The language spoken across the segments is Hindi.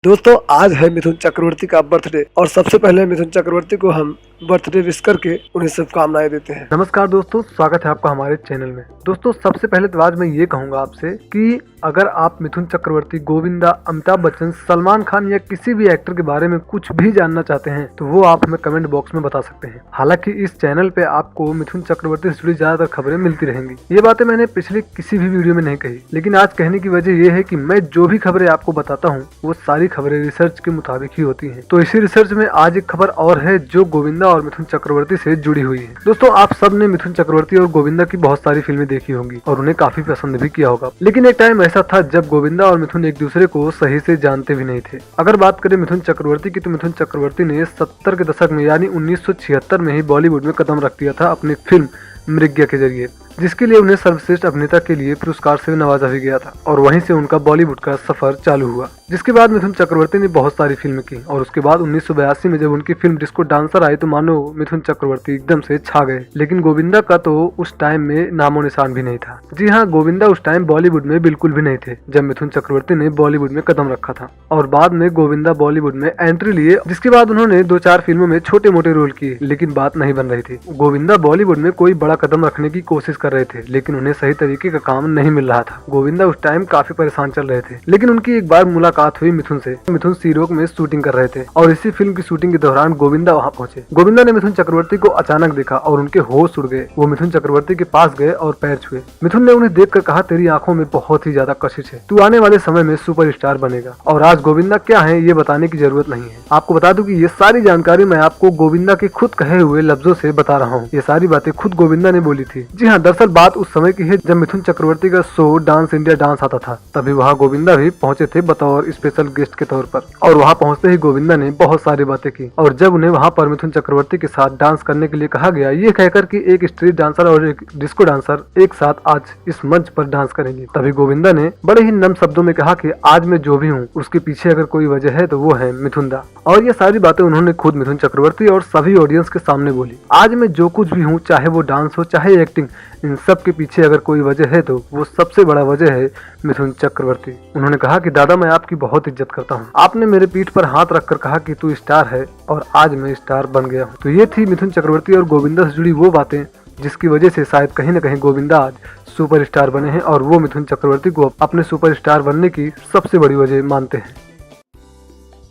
दोस्तों आज है मिथुन चक्रवर्ती का बर्थडे और सबसे पहले मिथुन चक्रवर्ती को हम बर्थडे विश करके उन्हें शुभकामनाएं देते हैं। नमस्कार दोस्तों, स्वागत है आपका हमारे चैनल में। दोस्तों सबसे पहले तो आज मैं ये कहूंगा आपसे कि अगर आप मिथुन चक्रवर्ती, गोविंदा, अमिताभ बच्चन, सलमान खान या किसी भी एक्टर के बारे में कुछ भी जानना चाहते हैं तो वो आप हमें कमेंट बॉक्स में बता सकते हैं। हालांकि इस चैनल पे आपको मिथुन चक्रवर्ती से जुड़ी ज्यादातर खबरें मिलती रहेंगी। ये बातें मैंने पिछले किसी भी वीडियो में नहीं कही, लेकिन आज कहने की वजह ये है कि मैं जो भी खबरें आपको बताता हूँ वो सारी खबरें रिसर्च के मुताबिक ही होती हैं। तो इसी रिसर्च में आज एक खबर और है जो गोविंदा और मिथुन चक्रवर्ती से जुड़ी हुई है। दोस्तों आप सब ने मिथुन चक्रवर्ती और गोविंदा की बहुत सारी फिल्में देखी होंगी और उन्हें काफी पसंद भी किया होगा, लेकिन एक टाइम ऐसा था जब गोविंदा और मिथुन एक दूसरे को सही से जानते भी नहीं थे। अगर बात करें मिथुन चक्रवर्ती की तो मिथुन चक्रवर्ती ने 70 के दशक में यानी 1976 में ही बॉलीवुड में कदम रख दिया था अपनी फिल्म मृग्या के जरिए, जिसके लिए उन्हें सर्वश्रेष्ठ अभिनेता के लिए पुरस्कार से नवाजा भी गया था और वहीं से उनका बॉलीवुड का सफर चालू हुआ। जिसके बाद मिथुन चक्रवर्ती ने बहुत सारी फिल्में की और उसके बाद 1982 में जब उनकी फिल्म डिस्को डांसर आई तो मानो मिथुन चक्रवर्ती एकदम से छा गए। लेकिन गोविंदा का तो उस टाइम में नामो निशान भी नहीं था। जी हाँ, गोविंदा उस टाइम बॉलीवुड में बिल्कुल भी नहीं थे जब मिथुन चक्रवर्ती ने बॉलीवुड में कदम रखा था और बाद में गोविंदा बॉलीवुड में एंट्री लिए, जिसके बाद उन्होंने 2-4 फिल्मों में छोटे मोटे रोल किए, लेकिन बात नहीं बन रही थी। गोविंदा बॉलीवुड में कोई बड़ा कदम रखने की कोशिश कर रहे थे, लेकिन उन्हें सही तरीके का काम नहीं मिल रहा था। गोविंदा उस टाइम काफी परेशान चल रहे थे, लेकिन उनकी एक बार मुलाकात हुई मिथुन से। मिथुन सीरोक में शूटिंग कर रहे थे और इसी फिल्म की शूटिंग के दौरान गोविंदा वहां पहुंचे। गोविंदा ने मिथुन चक्रवर्ती को अचानक देखा और उनके होश उड़ गए। वो मिथुन चक्रवर्ती के पास गए और पैर छुए। मिथुन ने उन्हें देखकर कहा, तेरी आंखों में बहुत ही ज्यादा कशिश है, तू आने वाले समय में सुपरस्टार बनेगा। और आज गोविंदा क्या है ये बताने की जरूरत नहीं है। आपको बता दूं कि ये सारी जानकारी मैं आपको गोविंदा के खुद कहे हुए लफ्जों से बता रहा हूँ। ये सारी बातें खुद गोविंदा ने बोली थी। जी हाँ, दरअसल बात उस समय की है जब मिथुन चक्रवर्ती का शो डांस इंडिया डांस आता था। तभी वहाँ गोविंदा भी पहुंचे थे बतौर स्पेशल गेस्ट के तौर पर और वहाँ पहुंचते ही गोविंदा ने बहुत सारी बातें की। और जब उन्हें वहाँ पर मिथुन चक्रवर्ती के साथ डांस करने के लिए कहा गया, ये कहकर कि एक स्ट्रीट डांसर और एक डिस्को डांसर एक साथ आज इस मंच पर डांस करेंगे, तभी गोविंदा ने बड़े ही नम शब्दों में कहा कि आज मैं जो भी हूँ उसके पीछे अगर कोई वजह है तो वो है मिथुन दा। और ये सारी बातें उन्होंने खुद मिथुन चक्रवर्ती और सभी ऑडियंस के सामने बोली। आज मैं जो कुछ भी हूँ, चाहे वो डांस हो चाहे एक्टिंग, इन सब के पीछे अगर कोई वजह है तो वो सबसे बड़ा वजह है मिथुन चक्रवर्ती। उन्होंने कहा कि दादा मैं आपकी बहुत इज्जत करता हूँ, आपने मेरे पीठ पर हाथ रखकर कहा कि तू स्टार है और आज मैं स्टार बन गया हूँ। तो ये थी मिथुन चक्रवर्ती और गोविंदा से जुड़ी वो बातें जिसकी वजह से शायद कहीं न कहीं गोविंदा आज सुपरस्टार बने हैं और वो मिथुन चक्रवर्ती को अपने सुपरस्टार बनने की सबसे बड़ी वजह मानते हैं।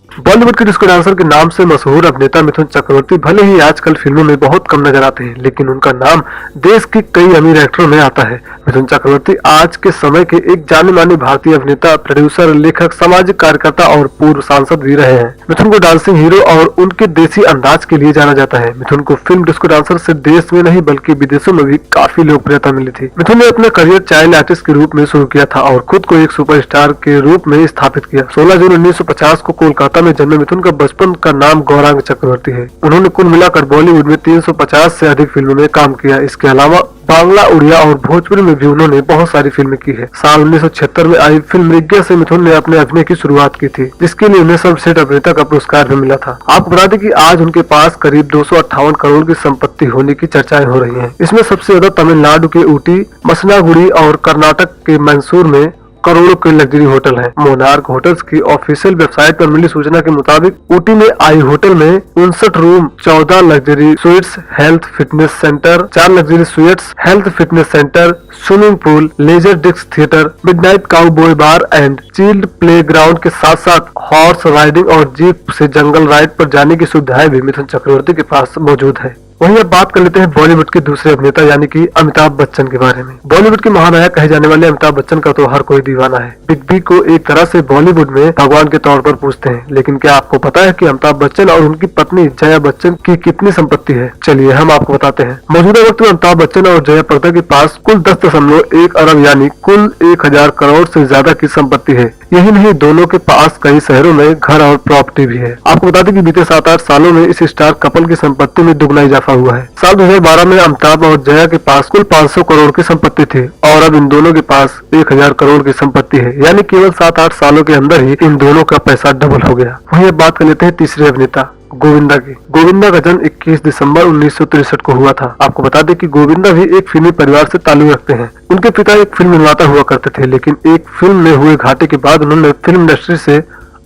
बॉलीवुड के डिस्को डांसर के नाम से मशहूर अभिनेता मिथुन चक्रवर्ती भले ही आजकल फिल्मों में बहुत कम नजर आते हैं, लेकिन उनका नाम देश के कई अमीर एक्टरों में आता है। मिथुन चक्रवर्ती आज के समय के एक जाने माने भारतीय अभिनेता, प्रोड्यूसर, लेखक, सामाजिक कार्यकर्ता और पूर्व सांसद भी रहे हैं। मिथुन को डांसिंग हीरो और उनके देसी अंदाज के लिए जाना जाता है। मिथुन को फिल्म डिस्को डांसर से देश में नहीं बल्कि विदेशों में भी काफी लोकप्रियता मिली थी। मिथुन ने अपना करियर चाइल्ड आर्टिस्ट के रूप में शुरू किया था और खुद को एक सुपरस्टार के रूप में स्थापित किया। 16 जून 1950 को कोलकाता में जन्मे मिथुन का बचपन का नाम गौरांग चक्रवर्ती है। उन्होंने कुल मिलाकर बॉलीवुड में 350 से अधिक फिल्मों में काम किया। इसके अलावा बांग्ला, उड़िया और भोजपुरी में भी उन्होंने बहुत सारी फिल्में की है। साल 1976 में आई फिल्म मृग्या से मिथुन ने अपने अभिनय की शुरुआत की थी, जिसके लिए उन्हें सर्वश्रेष्ठ अभिनेता का पुरस्कार भी मिला था। आपको बता दें कि आज उनके पास करीब 258 करोड़ की संपत्ति होने की चर्चाएं हो रही हैं। इसमें सबसे ज्यादा तमिलनाडु के ऊटी, मसनागुड़ी और कर्नाटक के मैसूर में करोड़ों के लग्जरी होटल हैं। मोनार्क होटल्स की ऑफिशियल वेबसाइट पर मिली सूचना के मुताबिक ऊटी में आई होटल में 59 room, 14 luxury suites, health fitness centre, 4 luxury suites, health fitness centre, swimming pool, laser disc theatre, midnight cowboy bar and child play ground के साथ साथ हॉर्स राइडिंग और जीप से जंगल राइड पर जाने की सुविधाएं भी मिथुन चक्रवर्ती के पास मौजूद है। वहीं अब बात कर लेते हैं बॉलीवुड के दूसरे अभिनेता यानी कि अमिताभ बच्चन के बारे में। बॉलीवुड के महानायक कहे जाने वाले अमिताभ बच्चन का तो हर कोई दीवाना है। बिग बी को एक तरह से बॉलीवुड में भगवान के तौर पर पूजते हैं, लेकिन क्या आपको पता है कि अमिताभ बच्चन और उनकी पत्नी जया बच्चन की कितनी संपत्ति है? चलिए हम आपको बताते हैं। मौजूदा वक्त में अमिताभ बच्चन और जया प्रदा के पास कुल 10.1 अरब यानी कुल 1000 करोड़ से ज्यादा की संपत्ति है। यही नहीं, दोनों के पास कई शहरों में घर और प्रॉपर्टी भी है। आपको बता दें कि बीते 7-8 सालों में इस स्टार कपल की संपत्ति में दुगना इजाफा हुआ है। साल 2012 में अमिताभ और जया के पास कुल 500 करोड़ की संपत्ति थी और अब इन दोनों के पास 1000 करोड़ की संपत्ति है, यानी केवल 7-8 सालों के अंदर ही इन दोनों का पैसा डबल हो गया। वहीं अब बात कर लेते हैं तीसरे अभिनेता गोविंदा की। गोविंदा का जन्म 21 दिसंबर 1963 को हुआ था। आपको बता दें कि गोविंदा भी एक फिल्मी परिवार से ताल्लुक रखते हैं। उनके पिता एक फिल्म निर्माता हुआ करते थे, लेकिन एक फिल्म में हुए घाटे के बाद उन्होंने फिल्म इंडस्ट्री से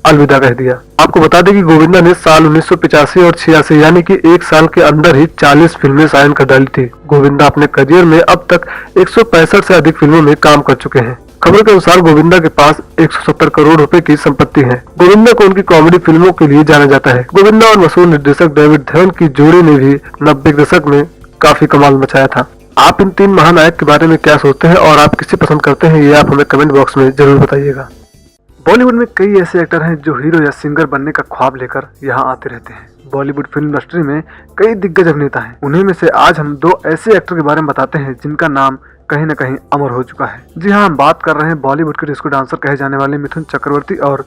अलविदा कह दिया। आपको बता दें कि गोविंदा ने साल 1985 और 86 यानी कि एक साल के अंदर ही 40 फिल्में साइन कर डाली थी। गोविंदा अपने करियर में अब तक 165 से अधिक फिल्मों में काम कर चुके हैं। खबरों के अनुसार गोविंदा के पास 170 करोड़ रुपए की संपत्ति है। गोविंदा को उनकी कॉमेडी फिल्मों के लिए जाना जाता है। गोविंदा और मशहूर निर्देशक डेविड धवन की जोड़ी ने भी 90 के दशक में काफी कमाल मचाया था। आप इन तीन महानायक के बारे में क्या सोचते हैं और आप किसे पसंद करते हैं, ये आप हमें कमेंट बॉक्स में जरूर बताइएगा। बॉलीवुड में कई ऐसे एक्टर हैं जो हीरो या सिंगर बनने का ख्वाब लेकर यहाँ आते रहते हैं। बॉलीवुड फिल्म इंडस्ट्री में कई दिग्गज अभिनेता हैं। उन्हीं में से आज हम दो ऐसे एक्टर के बारे में बताते हैं जिनका नाम कहीं न कहीं अमर हो चुका है। जी हाँ, हम बात कर रहे हैं बॉलीवुड के डिस्को डांसर कहे जाने वाले मिथुन चक्रवर्ती और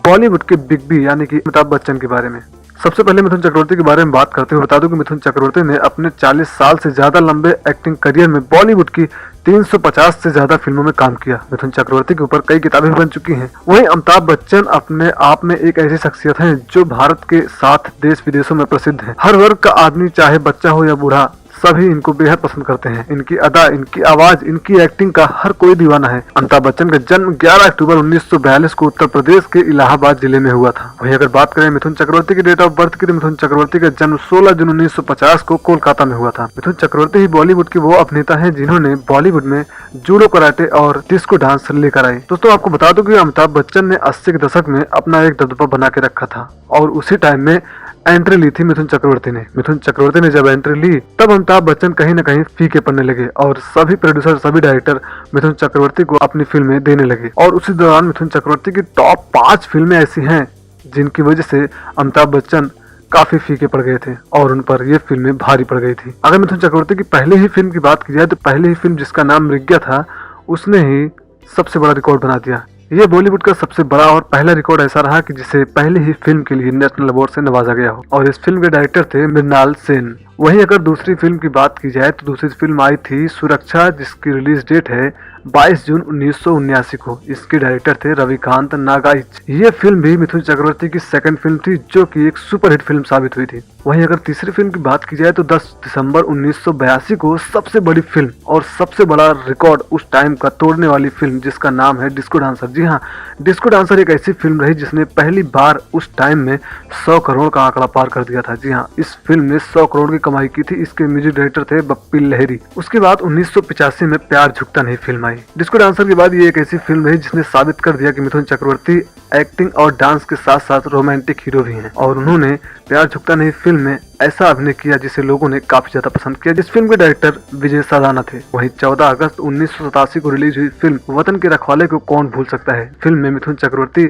बॉलीवुड के बिग बी यानी कि अमिताभ बच्चन के बारे में। सबसे पहले मिथुन चक्रवर्ती के बारे में बात करते हुए बता दूं कि मिथुन चक्रवर्ती ने अपने 40 साल से ज्यादा लंबे एक्टिंग करियर में बॉलीवुड की 350 से ज्यादा फिल्मों में काम किया। मिथुन चक्रवर्ती के ऊपर कई किताबें भी बन चुकी हैं। वहीं अमिताभ बच्चन अपने आप में एक ऐसी शख्सियत हैं जो भारत के साथ देश विदेशों में प्रसिद्ध हैं। हर वर्ग का आदमी, चाहे बच्चा हो या बूढ़ा, सभी इनको बेहद पसंद करते हैं। इनकी अदा, इनकी आवाज, इनकी एक्टिंग का हर कोई दीवाना है। अमिताभ बच्चन का जन्म 11 अक्टूबर 1942 को उत्तर प्रदेश के इलाहाबाद जिले में हुआ था। वहीं अगर बात करें मिथुन चक्रवर्ती की डेट ऑफ बर्थ की, तो मिथुन चक्रवर्ती का जन्म 16 जून 1950 को कोलकाता में हुआ था। मिथुन चक्रवर्ती ही बॉलीवुड के वो अभिनेता है जिन्होंने बॉलीवुड में जूडो, कराटे और डिस्को डांस लेकर आए। दोस्तों, आपको बता दूं कि अमिताभ बच्चन ने 80 के दशक में अपना एक दबदबा बना के रखा था और उसी टाइम में एंट्री ली थी मिथुन चक्रवर्ती ने। मिथुन चक्रवर्ती ने जब एंट्री ली तब अमिताभ बच्चन कहीं न कहीं फीके पड़ने लगे और सभी प्रोड्यूसर, सभी डायरेक्टर मिथुन चक्रवर्ती को अपनी फिल्में देने लगे। और उसी दौरान मिथुन चक्रवर्ती की टॉप 5 फिल्में ऐसी हैं जिनकी वजह से अमिताभ बच्चन काफी फीके पड़ गए थे और उन पर ये फिल्में भारी पड़ गई थी। अगर मिथुन चक्रवर्ती की पहले ही फिल्म की बात की जाए तो पहले ही फिल्म जिसका नाम मृग्या था, उसने ही सबसे बड़ा रिकॉर्ड बना दिया। ये बॉलीवुड का सबसे बड़ा और पहला रिकॉर्ड ऐसा रहा कि जिसे पहले ही फिल्म के लिए नेशनल अवार्ड से नवाजा गया हो और इस फिल्म के डायरेक्टर थे मृणाल सेन। वहीं अगर दूसरी फिल्म की बात की जाए तो दूसरी फिल्म आई थी सुरक्षा, जिसकी रिलीज डेट है 22 जून 1979 को। इसके डायरेक्टर थे रविकांत नागाइच। ये फिल्म भी मिथुन चक्रवर्ती की सेकंड फिल्म थी जो कि एक सुपरहिट फिल्म साबित हुई थी। वहीं अगर तीसरी फिल्म की बात की जाए तो 10 दिसंबर 1982 को सबसे बड़ी फिल्म और सबसे बड़ा रिकॉर्ड उस टाइम का तोड़ने वाली फिल्म जिसका नाम है डिस्को डांसर। जी हाँ, डिस्को डांसर एक ऐसी फिल्म रही जिसने पहली बार उस टाइम में 100 करोड़ का आंकड़ा पार कर दिया था। जी हाँ, इस फिल्म ने 100 करोड़ की कमाई की थी। इसके म्यूजिक डायरेक्टर थे बप्पी लहरी। उसके बाद 1985 में प्यार झुकता नहीं फिल्म आई। डिस्को डांसर के बाद ये एक ऐसी फिल्म रही जिसने साबित कर दिया कि मिथुन चक्रवर्ती एक्टिंग और डांस के साथ साथ रोमांटिक हीरो भी हैं और उन्होंने प्यार झुकता नहीं फिल्म में ऐसा अभिनय किया जिसे लोगों ने काफी ज्यादा पसंद किया। जिस फिल्म के डायरेक्टर विजय सादाना थे। वहीं 14 अगस्त 1987 को रिलीज हुई फिल्म वतन के रखवाले को कौन भूल सकता है। फिल्म में मिथुन चक्रवर्ती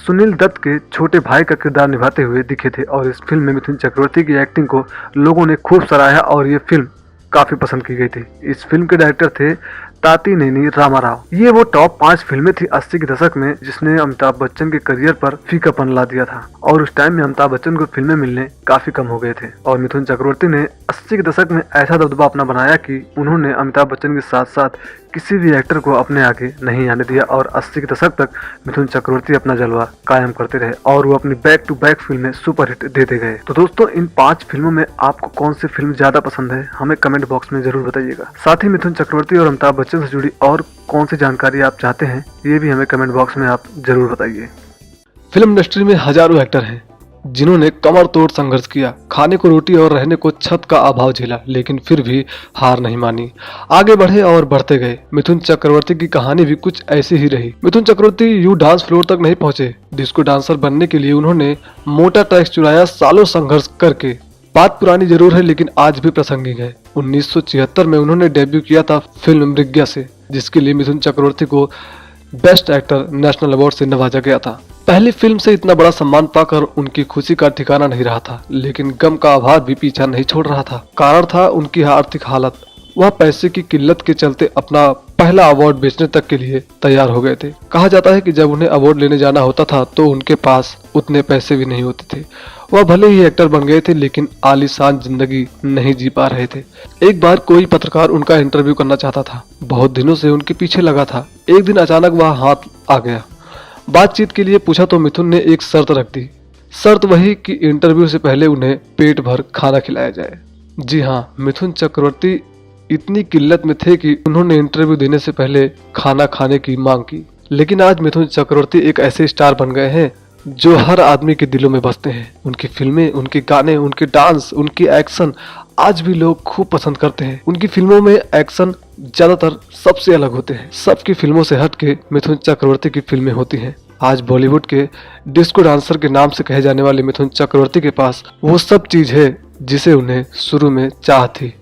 सुनील दत्त के छोटे भाई का किरदार निभाते हुए दिखे थे और इस फिल्म में मिथुन चक्रवर्ती की एक्टिंग को लोगों ने खूब सराहा और ये फिल्म काफी पसंद की गई थी। इस फिल्म के डायरेक्टर थे ताती नेनी रामाराव। ये वो टॉप 5 फिल्में थी 80 के दशक में जिसने अमिताभ बच्चन के करियर पर फीकापन ला दिया था और उस टाइम में अमिताभ बच्चन को फिल्में मिलने काफी कम हो गए थे और मिथुन चक्रवर्ती ने 80 के दशक में ऐसा दबदबा अपना बनाया कि उन्होंने अमिताभ बच्चन के साथ साथ किसी भी एक्टर को अपने आगे नहीं आने दिया और 80 के दशक तक मिथुन चक्रवर्ती अपना जलवा कायम करते रहे और वो अपनी बैक टू बैक फिल्में सुपरहिट देते गए। तो दोस्तों, इन 5 फिल्मों में आपको कौन सी फिल्म ज्यादा पसंद है हमें कमेंट बॉक्स में जरूर बताइएगा। साथ ही मिथुन चक्रवर्ती और अमिताभ बच्चन से जुड़ी और कौन सी जानकारी आप चाहते हैं ये भी हमें कमेंट बॉक्स में आप जरूर बताइए। फिल्म इंडस्ट्री में हजारों एक्टर हैं जिन्होंने कमर तोड़ संघर्ष किया, खाने को रोटी और रहने को छत का अभाव झेला, लेकिन फिर भी हार नहीं मानी, आगे बढ़े और बढ़ते गए। मिथुन चक्रवर्ती की कहानी भी कुछ ऐसी ही रही। मिथुन चक्रवर्ती यूं डांस फ्लोर तक नहीं पहुंचे। डिस्को डांसर बनने के लिए उन्होंने मोटा टैक्स चुराया, सालों संघर्ष करके। बात पुरानी जरूर है लेकिन आज भी प्रासंगिक है। 1976 में उन्होंने डेब्यू किया था फिल्म मृग्या से, जिसके लिए मिथुन चक्रवर्ती को बेस्ट एक्टर नेशनल अवार्ड से नवाजा गया था। पहली फिल्म से इतना बड़ा सम्मान पाकर उनकी खुशी का ठिकाना नहीं रहा था, लेकिन गम का आभार भी पीछा नहीं छोड़ रहा था। कारण था उनकी आर्थिक हालत। वह पैसे की किल्लत के चलते अपना पहला अवार्ड बेचने तक के लिए तैयार हो गए थे। कहा जाता है कि जब उन्हें अवार्ड लेने जाना होता था तो उनके पास उतने पैसे भी नहीं होते थे। वह भले ही एक्टर बन गए थे लेकिन आलीशान जिंदगी नहीं जी पा रहे थे। एक बार कोई पत्रकार उनका इंटरव्यू करना चाहता था। बहुत दिनों से उनके पीछे लगा था। एक दिन अचानक वह हाथ आ गया। बातचीत के लिए पूछा तो मिथुन ने एक शर्त रख दी। शर्त वही कि इंटरव्यू से पहले उन्हें पेट भर खाना खिलाया जाए। जी हाँ, मिथुन चक्रवर्ती इतनी किल्लत में थे कि उन्होंने इंटरव्यू देने से पहले खाना खाने की मांग की। लेकिन आज मिथुन चक्रवर्ती एक ऐसे स्टार बन गए हैं जो हर आदमी के दिलों में बसते हैं। उनकी फिल्में, उनके गाने, उनके डांस, उनकी एक्शन आज भी लोग खूब पसंद करते हैं। उनकी फिल्मों में एक्शन ज्यादातर सबसे अलग होते हैं। सबकी फिल्मों से हटके मिथुन चक्रवर्ती की फिल्में होती हैं। आज बॉलीवुड के डिस्को डांसर के नाम से कहे जाने वाले मिथुन चक्रवर्ती के पास वो सब चीज है जिसे उन्हें शुरू में चाह थी।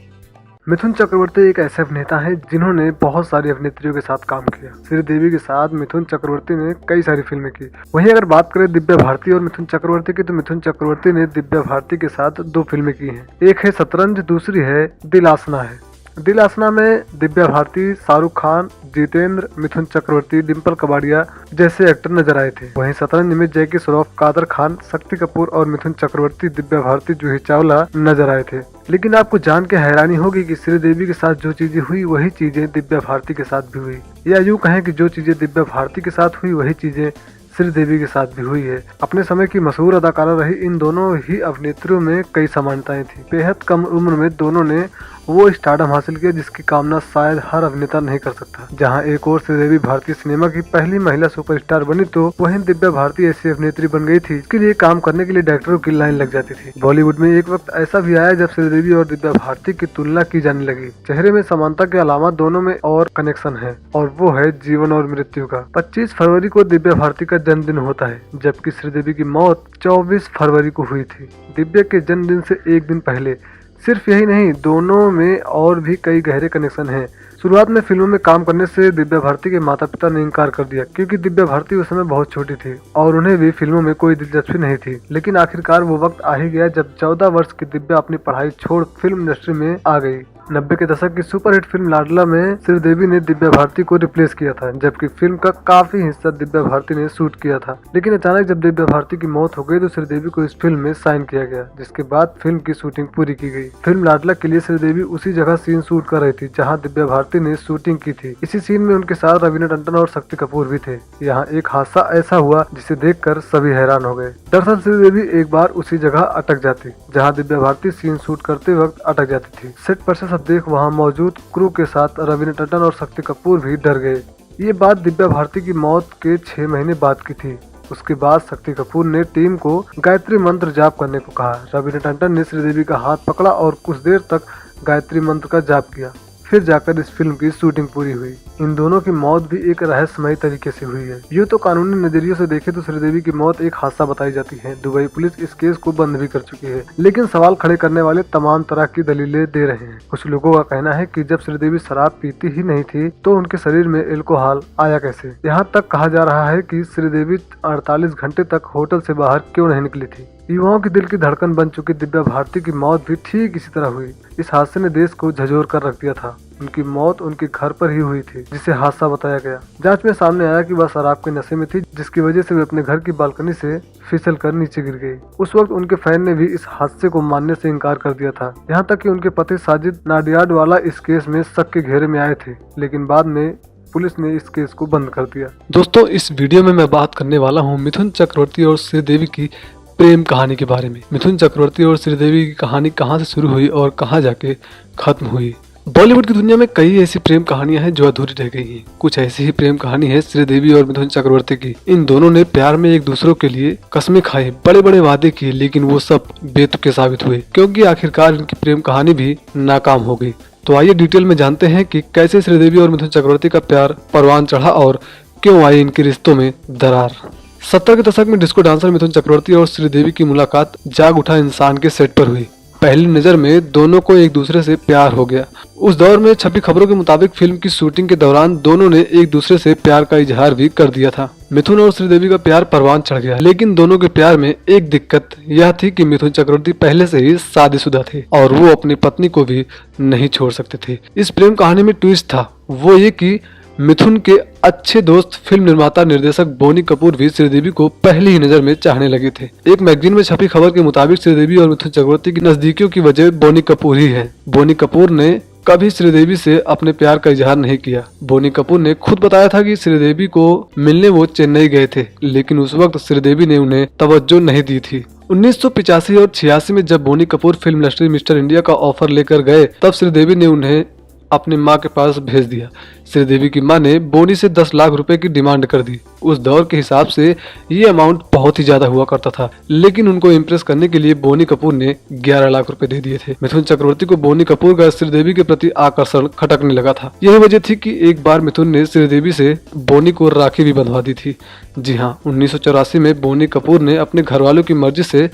मिथुन चक्रवर्ती एक ऐसे अभिनेता हैं जिन्होंने बहुत सारी अभिनेत्रियों के साथ काम किया। श्रीदेवी के साथ मिथुन चक्रवर्ती ने कई सारी फिल्में की। वहीं अगर बात करें दिव्या भारती और मिथुन चक्रवर्ती की, तो मिथुन चक्रवर्ती ने दिव्या भारती के साथ 2 फिल्में की हैं। एक है शतरंज, दूसरी है दिल आसना है। दिल आसना में दिव्या भारती, शाहरुख खान, जितेंद्र, मिथुन चक्रवर्ती, डिम्पल कबाड़िया जैसे एक्टर नजर आए थे। वहीं शतरंज में जैकी श्रॉफ, कादर खान, शक्ति कपूर और मिथुन चक्रवर्ती, दिव्या भारती, जूही चावला नजर आए थे। लेकिन आपको जान के हैरानी होगी कि श्रीदेवी के साथ जो चीजें हुई वही चीजें दिव्या भारती के साथ भी हुई, या यूँ कहें कि जो चीजें दिव्या भारती के साथ हुई वही चीजें श्रीदेवी के साथ भी हुई है। अपने समय की मशहूर अदाकारा रही इन दोनों ही अभिनेत्रियों में कई समानताएं थी। बेहद कम उम्र में दोनों ने वो स्टारडम हासिल किया जिसकी कामना शायद हर अभिनेता नहीं कर सकता। जहां एक और श्रीदेवी भारतीय सिनेमा की पहली महिला सुपरस्टार बनी, तो वहीं दिव्या भारती ऐसी अभिनेत्री बन गई थी जिसके लिए काम करने के लिए डायरेक्टरों की लाइन लग जाती थी। बॉलीवुड में एक वक्त ऐसा भी आया जब श्रीदेवी और दिव्या भारती की तुलना की जाने लगी। चेहरे में समानता के अलावा दोनों में और कनेक्शन है, और वो है जीवन और मृत्यु का। 25 फरवरी को दिव्या भारती का जन्मदिन होता है, जबकि श्रीदेवी की मौत 24 फरवरी को हुई थी, दिव्या के जन्मदिन से एक दिन पहले। सिर्फ यही नहीं, दोनों में और भी कई गहरे कनेक्शन हैं। शुरुआत में फिल्मों में काम करने से दिव्या भारती के माता पिता ने इनकार कर दिया, क्योंकि दिव्या भारती उस समय बहुत छोटी थी और उन्हें भी फिल्मों में कोई दिलचस्पी नहीं थी। लेकिन आखिरकार वो वक्त आ ही गया जब 14 वर्ष की दिव्या अपनी पढ़ाई छोड़ फिल्म इंडस्ट्री में आ गई। 90 के दशक की सुपरहिट फिल्म लाडला में श्रीदेवी ने दिव्या भारती को रिप्लेस किया था, जबकि फिल्म का काफी हिस्सा दिव्या भारती ने शूट किया था। लेकिन अचानक जब दिव्या भारती की मौत हो गई तो श्रीदेवी को इस फिल्म में साइन किया गया, जिसके बाद फिल्म की शूटिंग पूरी की गई। फिल्म लाडला के लिए श्रीदेवी उसी जगह सीन शूट कर रही थी जहाँ दिव्या भारती ने शूटिंग की थी। इसी सीन में उनके साथ रवीना टंडन और शक्ति कपूर भी थे। यहाँ एक हादसा ऐसा हुआ जिसे देखकर सभी हैरान हो गए। दरअसल श्रीदेवी एक बार उसी जगह अटक जाती जहाँ दिव्या भारती सीन शूट करते वक्त अटक जाती थी। सेट पर से सब देख वहाँ मौजूद क्रू के साथ रवीना टंडन और शक्ति कपूर भी डर गए। ये बात दिव्या भारती की मौत के 6 महीने बाद की थी। उसके बाद शक्ति कपूर ने टीम को गायत्री मंत्र जाप करने को कहा। रवीना टंडन ने श्रीदेवी का हाथ पकड़ा और कुछ देर तक गायत्री मंत्र का जाप किया। फिर जाकर इस फिल्म की शूटिंग पूरी हुई। इन दोनों की मौत भी एक रहस्यमयी तरीके से हुई है। यूँ तो कानूनी नजरिए से देखें तो श्रीदेवी की मौत एक हादसा बताई जाती है। दुबई पुलिस इस केस को बंद भी कर चुकी है, लेकिन सवाल खड़े करने वाले तमाम तरह की दलीलें दे रहे हैं। कुछ लोगों का कहना है कि जब श्रीदेवी शराब पीती ही नहीं थी तो उनके शरीर में अल्कोहल आया कैसे। यहाँ तक कहा जा रहा है कि श्रीदेवी 48 घंटे तक होटल से बाहर क्यों नहीं निकली थी। युवाओं के दिल की धड़कन बन चुकी दिव्या भारती की मौत भी ठीक इसी तरह हुई। इस हादसे ने देश को झंझोर कर रख दिया था। उनकी मौत उनके घर पर ही हुई थी, जिसे हादसा बताया गया। जांच में सामने आया कि वह शराब के नशे में थी, जिसकी वजह से वे अपने घर की बालकनी से फिसल कर नीचे गिर गई। उस वक्त उनके फैन ने भी इस हादसे को मानने से इनकार कर दिया था। यहाँ तक कि उनके पति साजिद नाडियाडवाला इस केस में शक के घेरे में आए थे, लेकिन बाद में पुलिस ने इस केस को बंद कर दिया। दोस्तों, इस वीडियो में मैं बात करने वाला हूँ मिथुन चक्रवर्ती और श्रीदेवी की प्रेम कहानी के बारे में। मिथुन चक्रवर्ती और श्रीदेवी की कहानी कहां से शुरू हुई और कहां जाके खत्म हुई। बॉलीवुड की दुनिया में कई ऐसी प्रेम कहानियां हैं जो अधूरी रह गई हैं। कुछ ऐसी ही प्रेम कहानी है श्रीदेवी और मिथुन चक्रवर्ती की। इन दोनों ने प्यार में एक दूसरों के लिए कसमें खाई, बड़े बड़े वादे किए, लेकिन वो सब बेतुके साबित हुए, क्योंकि आखिरकार इनकी प्रेम कहानी भी नाकाम हो गई। तो आइए डिटेल में जानते हैं कि कैसे श्रीदेवी और मिथुन चक्रवर्ती का प्यार परवान चढ़ा और क्यों आई इनके रिश्तों में दरार। 70 के दशक में डिस्को डांसर मिथुन चक्रवर्ती और श्रीदेवी की मुलाकात जाग उठा इंसान के सेट पर हुई। पहली नजर में दोनों को एक दूसरे से प्यार हो गया। उस दौर में छपी खबरों के मुताबिक फिल्म की शूटिंग के दौरान दोनों ने एक दूसरे से प्यार का इजहार भी कर दिया था। मिथुन और श्रीदेवी का प्यार परवान चढ़ गया, लेकिन दोनों के प्यार में एक दिक्कत यह थी कि मिथुन चक्रवर्ती पहले से ही शादीशुदा थे और वो अपनी पत्नी को भी नहीं छोड़ सकते थे। इस प्रेम कहानी में ट्विस्ट था वो ये कि मिथुन के अच्छे दोस्त फिल्म निर्माता निर्देशक बोनी कपूर भी श्रीदेवी को पहली ही नजर में चाहने लगे थे। एक मैगजीन में छपी खबर के मुताबिक श्रीदेवी और मिथुन चक्रवर्ती की नजदीकियों की वजह बोनी कपूर ही है। बोनी कपूर ने कभी श्रीदेवी से अपने प्यार का इजहार नहीं किया। बोनी कपूर ने खुद बताया था कि श्रीदेवी को मिलने वो चेन्नई गए थे, लेकिन उस वक्त श्रीदेवी ने उन्हें तवज्जो नहीं दी थी। 1985 और 86 में जब Boney Kapoor film industry mister India का ऑफर लेकर गए, तब श्रीदेवी ने उन्हें अपनी मां के पास भेज दिया। श्रीदेवी की मां ने बोनी से 10 लाख रुपए की डिमांड कर दी। उस दौर के हिसाब से ये अमाउंट बहुत ही ज्यादा हुआ करता था, लेकिन उनको इम्प्रेस करने के लिए बोनी कपूर ने 11 लाख रुपए दे दिए थे। मिथुन चक्रवर्ती को बोनी कपूर का श्रीदेवी के प्रति आकर्षण खटकने लगा था। यही वजह थी कि एक बार मिथुन ने श्रीदेवी से बोनी को राखी भी बंधवा दी थी। जी हाँ, 1984 में बोनी कपूर ने अपने घर वालों की मर्जी से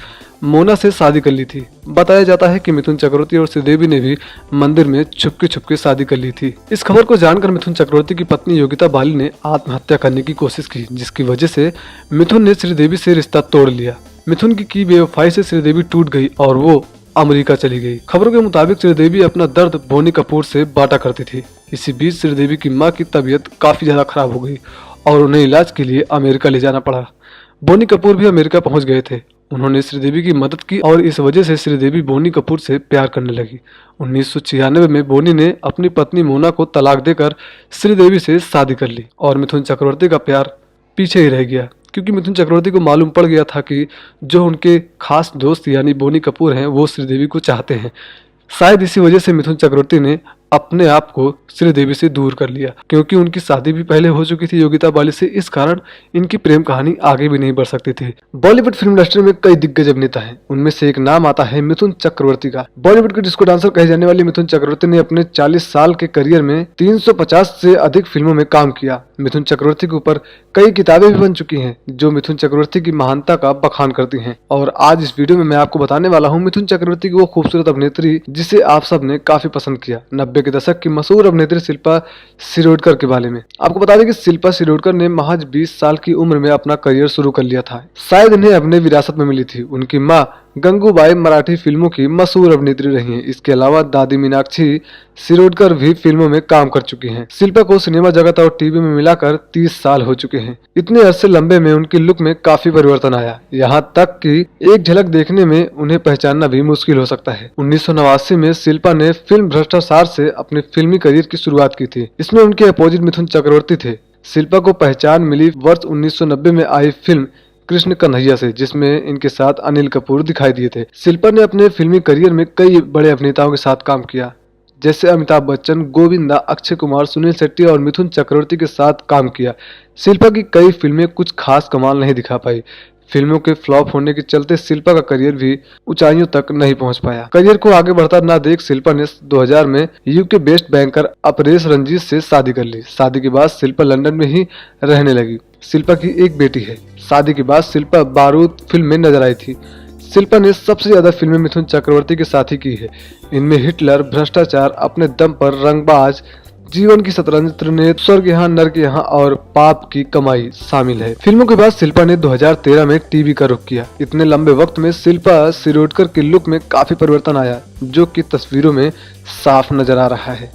मोना से शादी कर ली थी। बताया जाता है कि मिथुन चक्रवर्ती और श्रीदेवी ने भी मंदिर में छुपके शादी कर ली थी। इस खबर को जानकर मिथुन चक्रवर्ती की पत्नी योगिता बाली ने आत्महत्या करने की कोशिश की, जिसकी वजह से मिथुन ने श्रीदेवी से रिश्ता तोड़ लिया। मिथुन की बेवफाई से श्रीदेवी टूट गई और वो अमेरिका चली गई। खबरों के मुताबिक श्रीदेवी अपना दर्द बोनी कपूर से बांटा करती थी। इसी बीच श्रीदेवी की मां की तबीयत काफी ज्यादा खराब हो गई और उन्हें इलाज के लिए अमेरिका ले जाना पड़ा। बोनी कपूर भी अमेरिका पहुंच गए थे। उन्होंने श्रीदेवी की मदद की और इस वजह से श्रीदेवी बोनी कपूर से प्यार करने लगी। 1996 में बोनी ने अपनी पत्नी मोना को तलाक देकर श्रीदेवी से शादी कर ली और मिथुन चक्रवर्ती का प्यार पीछे ही रह गया, क्योंकि मिथुन चक्रवर्ती को मालूम पड़ गया था कि जो उनके खास दोस्त यानी बोनी कपूर हैं वो श्रीदेवी को चाहते हैं। शायद इसी वजह से मिथुन चक्रवर्ती ने अपने आप को श्रीदेवी से दूर कर लिया, क्योंकि उनकी शादी भी पहले हो चुकी थी योगिता बाली से। इस कारण इनकी प्रेम कहानी आगे भी नहीं बढ़ सकती थी। बॉलीवुड फिल्म इंडस्ट्री में कई दिग्गज अभिनेता हैं, उनमें से एक नाम आता है मिथुन चक्रवर्ती का। बॉलीवुड के डिस्को डांसर कहे जाने वाले मिथुन चक्रवर्ती ने अपने 40 साल के करियर में 350 से अधिक फिल्मों में काम किया। मिथुन चक्रवर्ती के ऊपर कई किताबें भी बन चुकी हैं जो मिथुन चक्रवर्ती की महानता का बखान करती हैं। और आज इस वीडियो में मैं आपको बताने वाला हूँ मिथुन चक्रवर्ती की वो खूबसूरत अभिनेत्री जिसे आप सब ने काफी पसंद किया। 90 के दशक की मशहूर अभिनेत्री शिल्पा शिरोडकर के बारे में आपको बता दें कि शिल्पा शिरोडकर ने महज 20 साल की उम्र में अपना करियर शुरू कर लिया था। शायद इन्हें अभिनय विरासत में मिली थी। उनकी मां गंगूबाई मराठी फिल्मों की मशहूर अभिनेत्री रही हैं। इसके अलावा दादी मीनाक्षी शिरोडकर भी फिल्मों में काम कर चुकी हैं। शिल्पा को सिनेमा जगत और टीवी में मिलाकर 30 साल हो चुके हैं। इतने अरसे लंबे में उनकी लुक में काफी परिवर्तन आया, यहाँ तक कि एक झलक देखने में उन्हें पहचानना भी मुश्किल हो सकता है। 1989 में शिल्पा ने फिल्म भ्रष्टाचार से अपने फिल्मी करियर की शुरुआत की थी। इसमें उनके अपोजिट मिथुन चक्रवर्ती थे। शिल्पा को पहचान मिली वर्ष 1990 में आई फिल्म कृष्ण कन्हैया से, जिसमें इनके साथ अनिल कपूर दिखाई दिए थे। शिल्पा ने अपने फिल्मी करियर में कई बड़े अभिनेताओं के साथ काम किया, जैसे अमिताभ बच्चन, गोविंदा, अक्षय कुमार, सुनील शेट्टी और मिथुन चक्रवर्ती के साथ काम किया। शिल्पा की कई फिल्में कुछ खास कमाल नहीं दिखा पाई। फिल्मों के फ्लॉप होने के चलते शिल्पा का करियर भी ऊंचाइयों तक नहीं पहुंच पाया। करियर को आगे बढ़ता न देख शिल्पा ने 2000 में UK based banker Apresh Ranjit से शादी कर ली। शादी के बाद शिल्पा लंदन में ही रहने लगी। शिल्पा की एक बेटी है। शादी के बाद शिल्पा बारूद फिल्म में नजर आई थी। शिल्पा ने सबसे ज्यादा फिल्में मिथुन चक्रवर्ती के साथ ही की है। इनमें हिटलर, भ्रष्टाचार, अपने दम पर, रंगबाज, जीवन की शतरंज, त्रिनेत्र, स्वर्ग यहाँ नर्क यहाँ और पाप की कमाई शामिल है। फिल्मों के बाद शिल्पा ने 2013 में टीवी का रुख किया। इतने लंबे वक्त में शिल्पा शिरोडकर की लुक में काफी परिवर्तन आया, जो कि तस्वीरों में साफ नजर आ रहा है।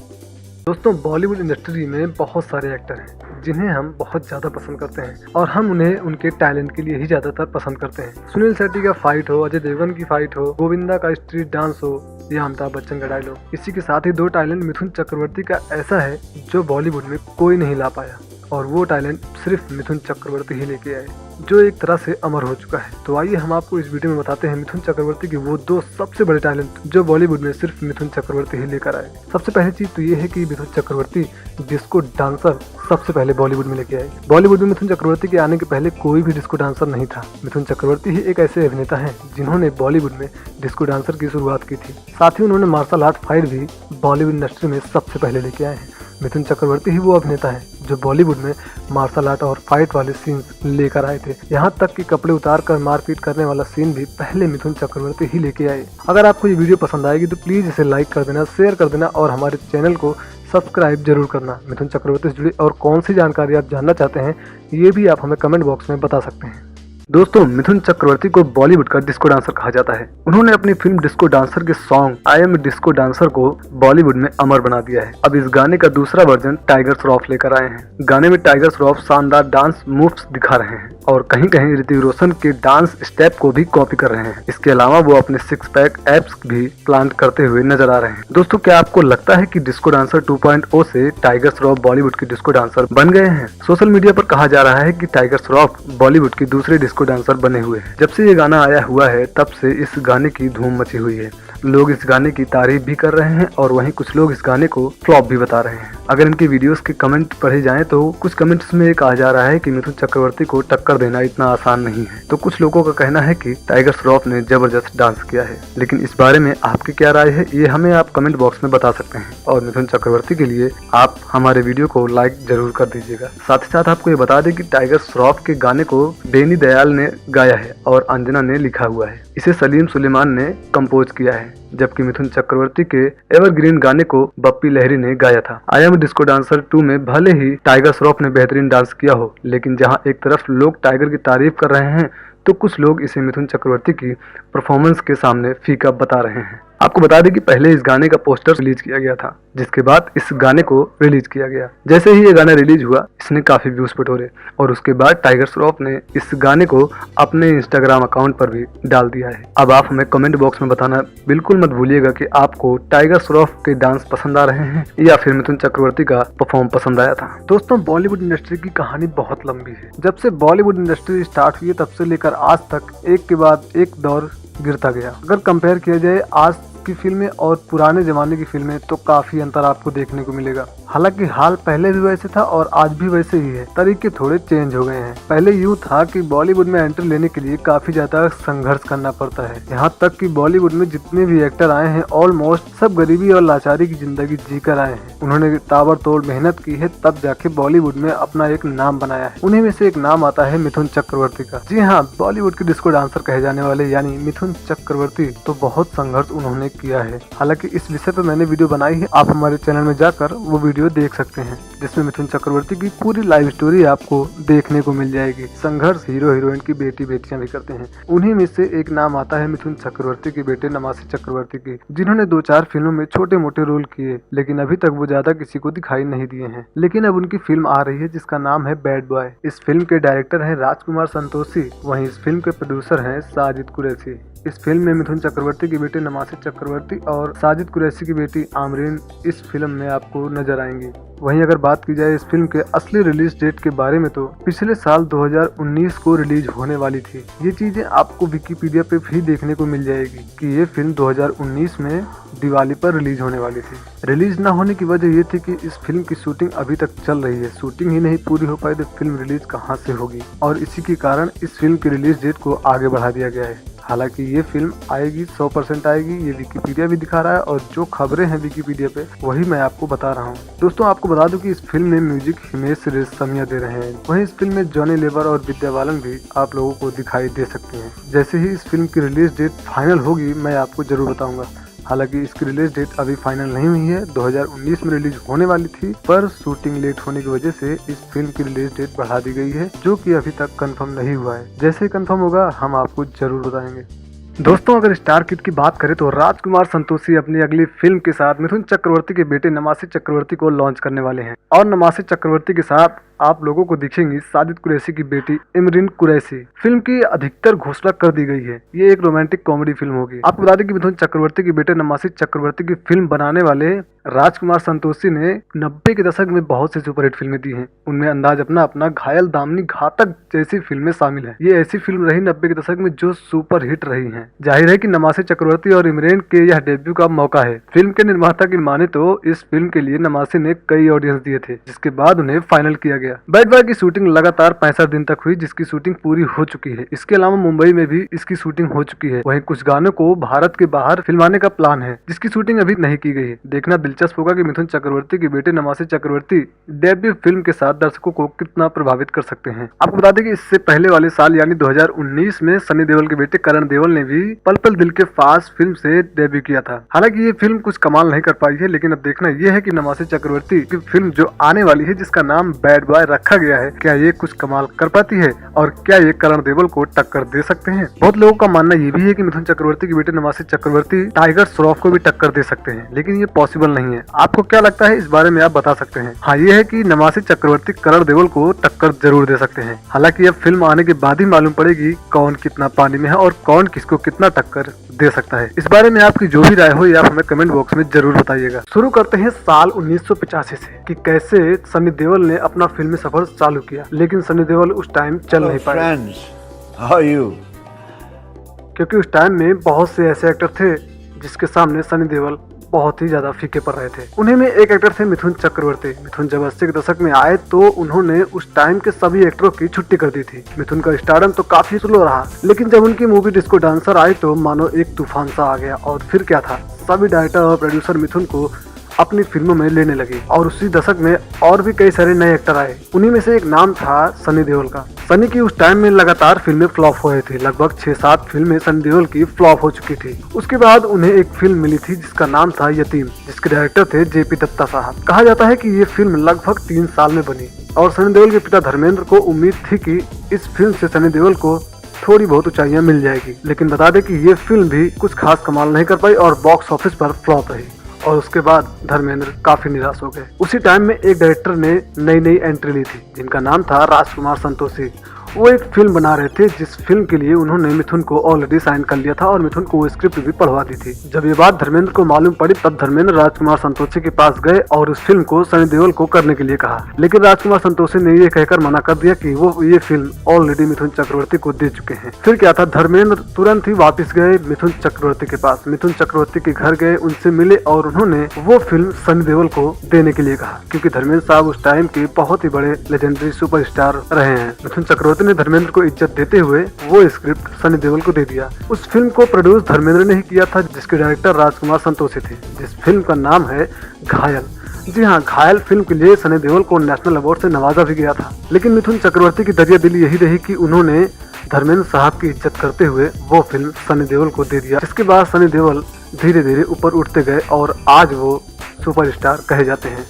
दोस्तों, बॉलीवुड इंडस्ट्री में बहुत सारे एक्टर हैं जिन्हें हम बहुत ज्यादा पसंद करते हैं और हम उन्हें उनके टैलेंट के लिए ही ज्यादातर पसंद करते हैं। सुनील शेट्टी का फाइट हो, अजय देवगन की फाइट हो, गोविंदा का स्ट्रीट डांस हो या अमिताभ बच्चन का डायलॉग। इसी के साथ ही दो टैलेंट मिथुन चक्रवर्ती का ऐसा है जो बॉलीवुड में कोई नहीं ला पाया, और वो टैलेंट सिर्फ मिथुन चक्रवर्ती ही लेके आए, जो एक तरह से अमर हो चुका है। तो आइए हम आपको इस वीडियो में बताते हैं मिथुन चक्रवर्ती के वो दो सबसे बड़े टैलेंट जो बॉलीवुड में सिर्फ मिथुन चक्रवर्ती ही लेकर आए। सबसे पहली चीज तो ये है कि मिथुन चक्रवर्ती डिस्को डांसर सबसे पहले बॉलीवुड में लेके आए। बॉलीवुड में मिथुन चक्रवर्ती के आने के पहले कोई भी डिस्को डांसर नहीं था। मिथुन चक्रवर्ती ही एक ऐसे अभिनेता हैं जिन्होंने बॉलीवुड में डिस्को डांसर की शुरुआत की थी। साथ ही उन्होंने मार्शल आर्ट फाइट भी बॉलीवुड इंडस्ट्री में सबसे पहले लेके आए हैं। मिथुन चक्रवर्ती ही वो अभिनेता है जो बॉलीवुड में मार्शल आर्ट और फाइट वाले सीन्स लेकर आए थे। यहाँ तक कि कपड़े उतार कर मारपीट करने वाला सीन भी पहले मिथुन चक्रवर्ती ही लेके आए। अगर आपको ये वीडियो पसंद आएगी तो प्लीज इसे लाइक कर देना, शेयर कर देना और हमारे चैनल को सब्सक्राइब जरूर करना। मिथुन चक्रवर्ती से जुड़ी और कौन सी जानकारी आप जानना चाहते हैं ये भी आप हमें कमेंट बॉक्स में बता सकते हैं। दोस्तों, मिथुन चक्रवर्ती को बॉलीवुड का डिस्को डांसर कहा जाता है। उन्होंने अपनी फिल्म डिस्को डांसर के song I am disco dancer को बॉलीवुड में अमर बना दिया है। अब इस गाने का दूसरा वर्जन टाइगर श्रॉफ लेकर आए हैं। गाने में टाइगर श्रॉफ शानदार डांस मूव्स दिखा रहे हैं और कहीं कहीं ऋतिक रोशन के डांस स्टेप को भी कॉपी कर रहे हैं। इसके अलावा वो अपने 6 पैक एब्स भी प्लांट करते हुए नजर आ रहे हैं। दोस्तों, क्या आपको लगता है कि डिस्को डांसर 2.0 से टाइगर श्रॉफ बॉलीवुड के डिस्को डांसर बन गए हैं? सोशल मीडिया पर कहा जा रहा है कि टाइगर श्रॉफ बॉलीवुड की दूसरे डिस्को डांसर बने हुए हैं। जब से ये गाना आया हुआ है तब से इस गाने की धूम मची हुई है। लोग इस गाने की तारीफ भी कर रहे हैं और वहीं कुछ लोग इस गाने को फ्लॉप भी बता रहे हैं। अगर इनकी वीडियोस के कमेंट पढ़े जाएं तो कुछ कमेंट्स में कहा जा रहा है कि मिथुन चक्रवर्ती को टक्कर देना इतना आसान नहीं है, तो कुछ लोगों का कहना है कि टाइगर श्रॉफ ने जबरदस्त डांस किया है। लेकिन इस बारे में आपकी क्या राय है, ये हमें आप कमेंट बॉक्स में बता सकते हैं। और मिथुन चक्रवर्ती के लिए आप हमारे वीडियो को लाइक जरूर कर दीजिएगा। साथ ही साथ आपको ये बता दें कि टाइगर श्रॉफ के गाने को बेनी दयाल ने गाया है और अंजना ने लिखा हुआ है। इसे सलीम सुलेमान ने कंपोज किया है, जबकि मिथुन चक्रवर्ती के एवरग्रीन गाने को बप्पी लहरी ने गाया था। आई एम डिस्को डांसर 2 में भले ही टाइगर श्रॉफ ने बेहतरीन डांस किया हो, लेकिन जहां एक तरफ लोग टाइगर की तारीफ कर रहे हैं तो कुछ लोग इसे मिथुन चक्रवर्ती की परफॉर्मेंस के सामने फीका बता रहे हैं। आपको बता दें कि पहले इस गाने का पोस्टर रिलीज किया गया था, जिसके बाद इस गाने को रिलीज किया गया। जैसे ही ये गाना रिलीज हुआ, इसने काफी व्यूज बटोरे और उसके बाद टाइगर श्रॉफ ने इस गाने को अपने इंस्टाग्राम अकाउंट पर भी डाल दिया है। अब आप हमें कमेंट बॉक्स में बताना बिल्कुल मत भूलिएगा कि आपको टाइगर श्रॉफ के डांस पसंद आ रहे हैं या फिर मिथुन चक्रवर्ती का परफॉर्म पसंद आया था। दोस्तों, बॉलीवुड इंडस्ट्री की कहानी बहुत लंबी है। जब से बॉलीवुड इंडस्ट्री स्टार्ट हुई तब से लेकर आज तक एक के बाद एक दौर गिरता गया। अगर कंपेयर किया जाए आज की फिल्में और पुराने जमाने की फिल्में तो काफी अंतर आपको देखने को मिलेगा। हालांकि हाल पहले भी वैसे था और आज भी वैसे ही है, तरीके थोड़े चेंज हो गए हैं। पहले यूँ था कि बॉलीवुड में एंट्री लेने के लिए काफी ज्यादा संघर्ष करना पड़ता है। यहाँ तक कि बॉलीवुड में जितने भी एक्टर आए हैं ऑलमोस्ट सब गरीबी और लाचारी की जिंदगी जीकर आए हैं। उन्होंने ताबड़तोड़ मेहनत की है, तब जाके बॉलीवुड में अपना एक नाम बनाया है। उन्हीं में से एक नाम आता है मिथुन चक्रवर्ती का। जी हाँ, बॉलीवुड के डिस्को डांसर कहे जाने वाले यानी मिथुन चक्रवर्ती तो बहुत संघर्ष उन्होंने किया है। हालांकि इस विषय पर मैंने वीडियो बनाई है, आप हमारे चैनल में जाकर वो वीडियो देख सकते हैं, जिसमें मिथुन चक्रवर्ती की पूरी लाइव स्टोरी आपको देखने को मिल जाएगी। संघर्ष हीरो हीरोइन की बेटियां भी करते हैं। उन्हीं में से एक नाम आता है मिथुन चक्रवर्ती के बेटे नमासी चक्रवर्ती की, जिन्होंने 2-4 फिल्मों में छोटे मोटे रोल किए, लेकिन अभी तक वो ज्यादा किसी को दिखाई नहीं दिए हैं। लेकिन अब उनकी फिल्म आ रही है जिसका नाम है बैड बॉय। इस फिल्म के डायरेक्टर है राजकुमार संतोषी, वहीं इस फिल्म के प्रोड्यूसर है साजिद कुरैशी। इस फिल्म में मिथुन चक्रवर्ती के बेटे नमासी चक्रवर्ती और साजिद कुरैशी की बेटी आमरीन इस फिल्म में आपको नजर आएंगी। वहीं अगर बात की जाए इस फिल्म के असली रिलीज डेट के बारे में तो पिछले साल 2019 को रिलीज होने वाली थी। ये चीजें आपको विकिपीडिया पे भी देखने को मिल जाएगी कि ये फिल्म 2019 में दिवाली पर रिलीज होने वाली थी। रिलीज ना होने की वजह ये थी कि इस फिल्म की शूटिंग अभी तक चल रही है। शूटिंग ही नहीं पूरी हो पाई तो फिल्म रिलीज कहाँ से होगी, और इसी के कारण इस फिल्म की रिलीज डेट को आगे बढ़ा दिया गया है। हालांकि ये फिल्म आएगी, 100% आएगी, ये विकिपीडिया भी दिखा रहा है और जो खबरें हैं विकिपीडिया पे वही मैं आपको बता रहा हूँ। दोस्तों, आपको बता दूं कि इस फिल्म में म्यूजिक हिमेश रेशमिया दे रहे हैं। वहीं इस फिल्म में जॉनी लेवर और विद्या बालन भी आप लोगों को दिखाई दे सकते हैं। जैसे ही इस फिल्म की रिलीज डेट फाइनल होगी मैं आपको जरूर बताऊंगा। हालांकि इसकी रिलीज डेट अभी फाइनल नहीं हुई है, 2019 में रिलीज होने वाली थी, पर शूटिंग लेट होने की वजह से इस फिल्म की रिलीज डेट बढ़ा दी गई है, जो कि अभी तक कंफर्म नहीं हुआ है। जैसे ही कंफर्म होगा हम आपको जरूर बताएंगे। दोस्तों, अगर स्टार किड की बात करें तो राजकुमार संतोषी अपनी अगली फिल्म के साथ मिथुन चक्रवर्ती के बेटे नमासी चक्रवर्ती को लॉन्च करने वाले हैं, और नमासी चक्रवर्ती के साथ आप लोगों को दिखेंगी साजिद कुरैशी की बेटी इमरीन कुरैशी। फिल्म की अधिकतर घोषणा कर दी गई है, ये एक रोमांटिक कॉमेडी फिल्म होगी। आपको बता दें कि मिथुन चक्रवर्ती के बेटे नमासी चक्रवर्ती की फिल्म बनाने वाले राजकुमार संतोषी ने 90 के दशक में बहुत सी सुपरहिट फिल्में दी हैं। उनमें अंदाज अपना अपना, घायल, दामिनी, घातक जैसी फिल्में शामिल हैं। ये ऐसी फिल्म रही 90 के दशक में जो सुपर हिट रही हैं। जाहिर है कि नमासी चक्रवर्ती और इमरान के यह डेब्यू का मौका है। फिल्म के निर्माता की माने तो इस फिल्म के लिए नमासी ने कई ऑडियंस दिए थे, जिसके बाद उन्हें फाइनल किया गया। बैड बॉय की शूटिंग लगातार 65 दिन तक हुई, जिसकी शूटिंग पूरी हो चुकी है। इसके अलावा मुंबई में भी इसकी शूटिंग हो चुकी है। वहीं कुछ गानों को भारत के बाहर फिल्माने का प्लान है, जिसकी शूटिंग अभी नहीं की गई है। देखना दिलचस्प होगा कि मिथुन चक्रवर्ती के बेटे नमासी चक्रवर्ती डेब्यू फिल्म के साथ दर्शकों को कितना प्रभावित कर सकते हैं। आपको बता दें कि इससे पहले वाले साल यानी 2019 में सनी देओल के बेटे करण देओल ने भी पल पल दिल के पास फिल्म से डेब्यू किया था। हालांकि ये फिल्म कुछ कमाल नहीं कर पाई है, लेकिन अब देखना यह है कि नमासी चक्रवर्ती की फिल्म जो आने वाली है, जिसका नाम बैड बॉय रखा गया है, क्या ये कुछ कमाल कर पाती है और क्या ये करण देओल को टक्कर दे सकते हैं। बहुत लोगों का मानना ये भी है कि मिथुन चक्रवर्ती के बेटे नमासी चक्रवर्ती टाइगर श्रॉफ को भी टक्कर दे सकते हैं, लेकिन ये पॉसिबल नहीं है। आपको क्या लगता है इस बारे में आप बता सकते हैं। हाँ, ये है कि नमासी चक्रवर्ती करण देओल को टक्कर जरूर दे सकते हैं। हालांकि अब फिल्म आने के बाद ही मालूम पड़ेगी कौन कितना पानी में है और कौन किसको कितना टक्कर दे सकता है। इस बारे में आपकी जो भी राय हो ये आप हमें कमेंट बॉक्स में जरूर बताइएगा। शुरू करते हैं साल 1985 से कि कैसे सनी देओल ने अपना फिल्मी सफर चालू किया, लेकिन सनी देओल उस टाइम चल नहीं पाए, क्योंकि उस टाइम में बहुत से ऐसे एक्टर थे जिसके सामने सनी देओल बहुत ही ज्यादा फीके पड़ रहे थे। उन्हीं में एक एक्टर थे मिथुन चक्रवर्ती। मिथुन जब 80 के दशक में आए तो उन्होंने उस टाइम के सभी एक्टरों की छुट्टी कर दी थी। मिथुन का स्टारडम तो काफी स्लो रहा, लेकिन जब उनकी मूवी डिस्को डांसर आई तो मानो एक तूफान सा आ गया। और फिर क्या था, सभी डायरेक्टर और प्रोड्यूसर मिथुन को अपनी फिल्मों में लेने लगे और उसी दशक में और भी कई सारे नए एक्टर आए। उन्हीं में से एक नाम था सनी देओल का। सनी की उस टाइम में लगातार फिल्में फ्लॉप हुए थे। लगभग 6-7 फिल्में सनी देओल की फ्लॉप हो चुकी थी। उसके बाद उन्हें एक फिल्म मिली थी जिसका नाम था यतीम, जिसके डायरेक्टर थे जेपी दत्ता साहब। कहा जाता है कि ये फिल्म लगभग 3 साल में बनी और सनी देओल के पिता धर्मेंद्र को उम्मीद थी कि इस फिल्म से सनी देओल को थोड़ी बहुत ऊंचाइयां मिल जाएगी। लेकिन बता दें कि ये फिल्म भी कुछ खास कमाल नहीं कर पाई और बॉक्स ऑफिस पर फ्लॉप रही। और उसके बाद धर्मेंद्र काफी निराश हो गए। उसी टाइम में एक डायरेक्टर ने नई एंट्री ली थी जिनका नाम था राजकुमार संतोषी। वो एक फिल्म बना रहे थे जिस फिल्म के लिए उन्होंने मिथुन को ऑलरेडी साइन कर लिया था और मिथुन को वो स्क्रिप्ट भी पढ़वा दी थी। जब ये बात धर्मेंद्र को मालूम पड़ी तब धर्मेंद्र राजकुमार संतोषी के पास गए और उस फिल्म को सनी देओल को करने के लिए कहा। लेकिन राजकुमार संतोषी ने ये कहकर मना कर दिया कि वो ये फिल्म ऑलरेडी मिथुन चक्रवर्ती को दे चुके हैं। फिर क्या था, धर्मेंद्र तुरंत ही वापस गए मिथुन चक्रवर्ती के पास। मिथुन चक्रवर्ती के घर गए, उनसे मिले और उन्होंने वो फिल्म सनी देओल को देने के लिए कहा, क्योंकि धर्मेंद्र साहब उस टाइम के बहुत ही बड़े लेजेंडरी सुपरस्टार रहे हैं। मिथुन चक्रवर्ती ने धर्मेंद्र को इज्जत देते हुए वो स्क्रिप्ट सनी देओल को दे दिया। उस फिल्म को प्रोड्यूस धर्मेंद्र ने ही किया था, जिसके डायरेक्टर राजकुमार संतोषी थे, जिस फिल्म का नाम है घायल। जी हाँ, घायल फिल्म के लिए सनी देओल को नेशनल अवार्ड से नवाजा भी गया था। लेकिन मिथुन चक्रवर्ती की दरिया दिली यही रही कि उन्होंने धर्मेंद्र साहब की इज्जत करते हुए वो फिल्म सनी देओल को दे दिया। जिसके बाद सनी देओल धीरे धीरे ऊपर उठते गए और आज वो सुपरस्टार कहे जाते हैं।